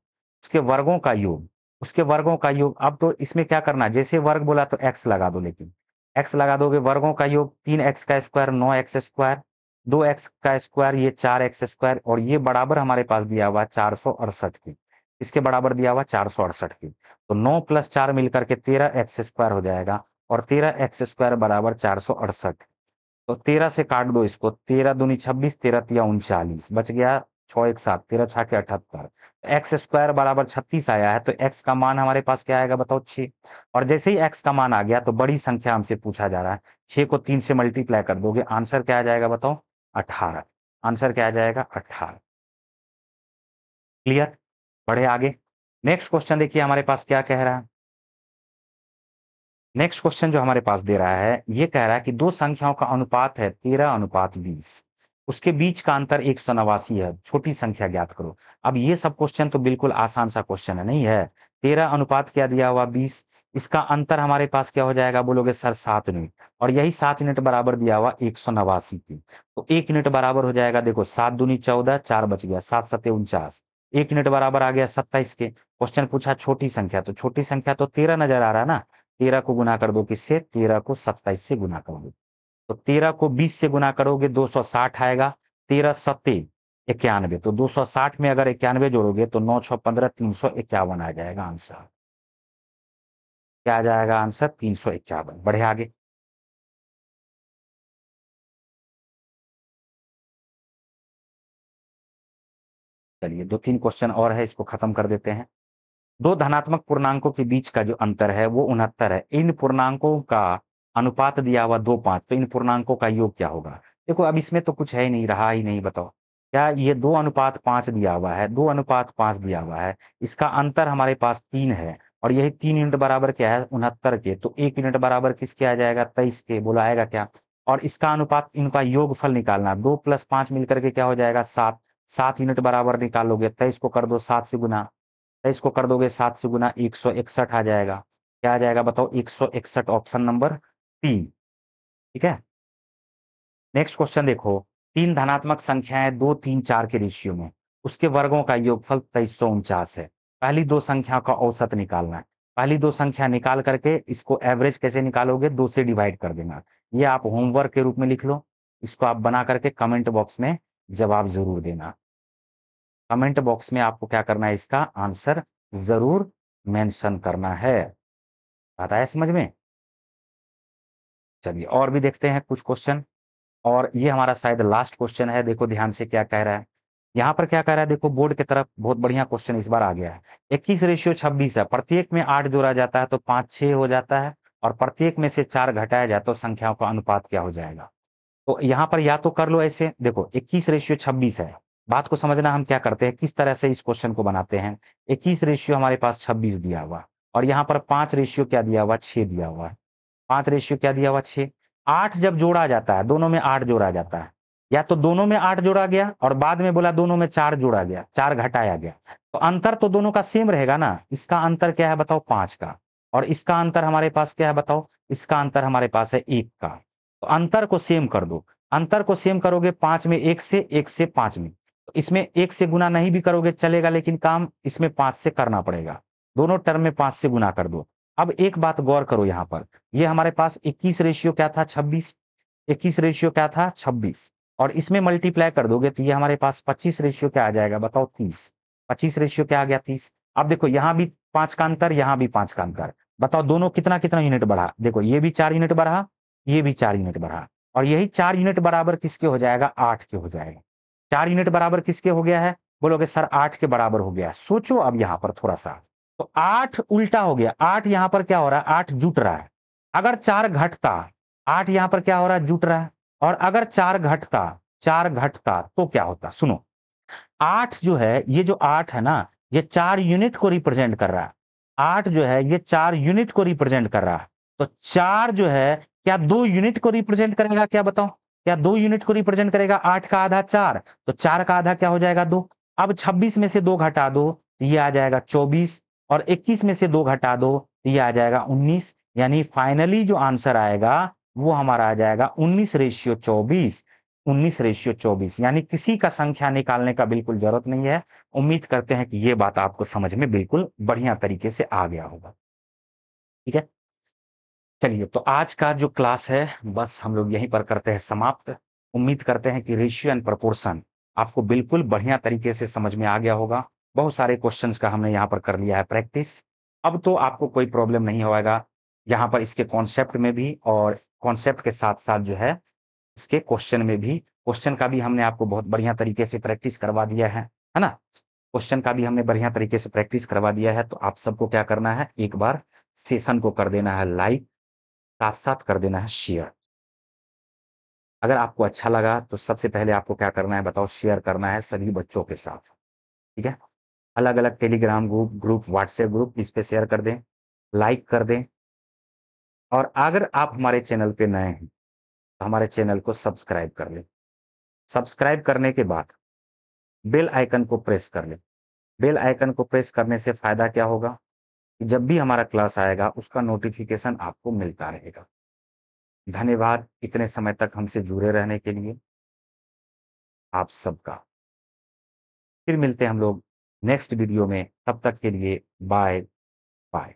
उसके वर्गों का योग, उसके वर्गों का योग। अब तो इसमें क्या करना है, जैसे वर्ग बोला तो एक्स लगा दो, लेकिन एक्स लगा दोगे, वर्गों का योग 3x का स्क्वायर 9x स्क्वायर, 2x का स्क्वायर ये 4x स्क्वायर, और ये बराबर हमारे पास दिया हुआ 468 की। इसके बराबर दिया हुआ 468 की। तो 9 + 4 मिलकर के 13x स्क्वायर हो जाएगा, और 13x स्क्वायर बराबर 468। तो 13 से काट दो इसको, 13 दूनी 26, 13 तिया 39, बच गया 6 1 7, 13 6 के 78। एक्स स्क्वायर बराबर 36 आया है, तो एक्स का मान हमारे पास क्या आएगा बताओ 6। और जैसे ही एक्स का मान आ गया तो बड़ी संख्या हमसे पूछा जा रहा है, 6 को 3 से मल्टीप्लाई कर दोगे, आंसर क्या आ जाएगा बताओ 18। आंसर क्या आ जाएगा 18। क्लियर। बढ़े आगे। नेक्स्ट क्वेश्चन देखिए हमारे पास क्या कह रहा है। नेक्स्ट क्वेश्चन जो हमारे पास दे रहा है ये कह रहा है कि दो संख्याओं का अनुपात है 13:20, उसके बीच का अंतर 189 है, छोटी संख्या ज्ञात करो। अब ये सब क्वेश्चन तो बिल्कुल आसान सा क्वेश्चन है, नहीं है। 13 अनुपात क्या दिया हुआ 20, इसका अंतर हमारे पास क्या हो जाएगा बोलोगे सर 7 यूनिट, और यही 7 यूनिट बराबर दिया हुआ 189 की। तो 1 यूनिट बराबर हो जाएगा देखो 7 दूनी 14, 4 बच गया, 7 7 49, 1 यूनिट बराबर आ गया 27 के। क्वेश्चन पूछा छोटी संख्या, तो छोटी संख्या तो 13 नजर आ रहा है ना, 13 को गुना कर दो किससे, 13 को 27 से गुना कर दो। तो 13 को 20 से गुना करोगे 260 आएगा, 13 सत्ते 91, तो 260 में अगर 91 जोड़ोगे तो 9 6 15, 351 आ जाएगा आंसर। क्या आ जाएगा आंसर 351। बढ़े आगे। चलिए 2 3 क्वेश्चन और है, इसको खत्म कर देते हैं। दो धनात्मक पूर्णांकों के बीच का जो अंतर है वो 69 है। इन पूर्णांकों का अनुपात दिया हुआ 2:5, तो इन पूर्णांकों का योग क्या होगा। देखो अब इसमें तो कुछ है ही नहीं, रहा ही नहीं, बताओ क्या ये 2:5 दिया हुआ है, 2:5 दिया हुआ है, इसका अंतर हमारे पास 3 है, और यही 3 यूनिट बराबर क्या है 69 के, तो 1 यूनिट बराबर किसके आ जाएगा 23 के, बोला आएगा क्या। और इसका अनुपात, इनका योगफल निकालना, 2 + 5 मिलकर के क्या हो जाएगा 7, 7 यूनिट बराबर निकालोगे, 23 को कर दो 7 से गुना, 23 को कर दोगे 7 से गुना, 161 आ जाएगा। क्या आ जाएगा बताओ 161, ऑप्शन नंबर 3। ठीक है। नेक्स्ट क्वेश्चन देखो, तीन धनात्मक संख्याएं 2 3 4 के रेशियो में, उसके वर्गों का योगफल 2349 है। पहली दो संख्या का औसत निकालना है। पहली दो संख्या निकाल करके इसको एवरेज कैसे निकालोगे, 2 से डिवाइड कर देना। ये आप होमवर्क के रूप में लिख लो, इसको आप बना करके कमेंट बॉक्स में जवाब जरूर देना। कमेंट बॉक्स में आपको क्या करना है, इसका आंसर जरूर मेंशन करना है। आता है समझ में। चलिए और भी देखते हैं कुछ क्वेश्चन, और ये हमारा शायद लास्ट क्वेश्चन है। देखो ध्यान से क्या कह रहा है, यहाँ पर क्या कह रहा है, देखो बोर्ड की तरफ बहुत बढ़िया क्वेश्चन इस बार आ गया है। 21:26 है, प्रत्येक में 8 जोड़ा जाता है तो 5 6 हो जाता है, और प्रत्येक में से 4 घटाया जाए तो संख्याओं का अनुपात क्या हो जाएगा। तो यहाँ पर या तो कर लो ऐसे, देखो 21:26 है, बात को समझना, हम क्या करते हैं, किस तरह से इस क्वेश्चन को बनाते हैं। 21 रेशियो हमारे पास 26 दिया हुआ और यहाँ पर 5 रेशियो क्या दिया हुआ, 6 दिया हुआ है। 5 रेशियो क्या दिया हुआ, 6। 8 जब जोड़ा जाता है, दोनों में 8 जोड़ा जाता है, या तो दोनों में 8 जोड़ा गया और बाद में बोला दोनों में 4 जोड़ा गया, 4 घटाया गया, तो अंतर तो दोनों का सेम रहेगा ना। इसका अंतर क्या है बताओ, 5 का, और इसका अंतर हमारे पास क्या है बताओ, इसका अंतर हमारे पास है 1 का। तो अंतर को सेम कर दो। अंतर को सेम करोगे 5 में 1 से, 1 से 5 में, तो इसमें 1 से गुना नहीं भी करोगे चलेगा, लेकिन काम इसमें 5 से करना पड़ेगा। दोनों टर्म में 5 से गुना कर दो। अब एक बात गौर करो, यहाँ पर ये हमारे पास 21 रेशियो क्या था, 26। 21 रेशियो क्या था, 26, और इसमें मल्टीप्लाई कर दोगे तो ये हमारे पास 25 रेशियो क्या आ जाएगा बताओ, 30। 25 रेशियो क्या आ गया, 30। अब देखो यहाँ भी 5 का अंतर, यहाँ भी 5 का अंतर, बताओ दोनों कितना कितना यूनिट बढ़ा। देखो ये भी 4 यूनिट बढ़ा, ये भी 4 यूनिट बढ़ा, और यही 4 यूनिट बराबर किसके हो जाएगा, 8 के हो जाएगा। 4 यूनिट बराबर किसके हो गया है, बोलोगे सर 8 के बराबर हो गया। सोचो अब यहाँ पर थोड़ा सा, तो 8 उल्टा हो गया, 8 यहाँ पर क्या हो रहा है, 8 जुट रहा है। अगर 4 घटता, 8 यहाँ पर क्या हो रहा है, जुट रहा है, और अगर 4 घटता, 4 घटता तो क्या होता, सुनो। 8 जो है, ये जो 8 है ना, ये 4 यूनिट को रिप्रेजेंट कर रहा है। 8 जो है ये 4 यूनिट को रिप्रेजेंट कर रहा है। तो 4 जो है क्या 2 यूनिट को रिप्रेजेंट करेगा, क्या बताओ, क्या 2 यूनिट को रिप्रेजेंट करेगा। 8 का आधा 4, तो 4 का आधा क्या हो जाएगा, 2। अब 26 में से 2 घटा दो, ये आ जाएगा 24, और 21 में से 2 घटा दो, ये आ जाएगा 19। यानी फाइनली जो आंसर आएगा वो हमारा आ जाएगा 19:24। 19:24, यानी किसी का संख्या निकालने का बिल्कुल जरूरत नहीं है। उम्मीद करते हैं कि ये बात आपको समझ में बिल्कुल बढ़िया तरीके से आ गया होगा। ठीक है, चलिए तो आज का जो क्लास है बस हम लोग यहीं पर करते हैं समाप्त। उम्मीद करते हैं कि रेशियो एंड प्रोपोर्शन आपको बिल्कुल बढ़िया तरीके से समझ में आ गया होगा। बहुत सारे क्वेश्चंस का हमने यहाँ पर कर लिया है प्रैक्टिस। अब तो आपको कोई प्रॉब्लम नहीं होगा यहाँ पर इसके कॉन्सेप्ट में भी, और कॉन्सेप्ट के साथ साथ जो है इसके क्वेश्चन में भी। क्वेश्चन का भी हमने आपको बहुत बढ़िया तरीके से प्रैक्टिस करवा दिया है ना। क्वेश्चन का भी हमने बढ़िया तरीके से प्रैक्टिस करवा दिया है। तो आप सबको क्या करना है, एक बार सेशन को कर देना है लाइक, साथ साथ कर देना है शेयर। अगर आपको अच्छा लगा तो सबसे पहले आपको क्या करना है बताओ, शेयर करना है सभी बच्चों के साथ। ठीक है, अलग अलग टेलीग्राम ग्रुप व्हाट्सएप ग्रुप, इस पे शेयर कर दें, लाइक कर दें। और अगर आप हमारे चैनल पे नए हैं तो हमारे चैनल को सब्सक्राइब कर लें। सब्सक्राइब करने के बाद बेल आइकन को प्रेस कर लें। बेल आइकन को प्रेस करने से फायदा क्या होगा कि जब भी हमारा क्लास आएगा उसका नोटिफिकेशन आपको मिलता रहेगा। धन्यवाद इतने समय तक हमसे जुड़े रहने के लिए आप सबका। फिर मिलते हैं हम लोग नेक्स्ट वीडियो में, तब तक के लिए बाय बाय।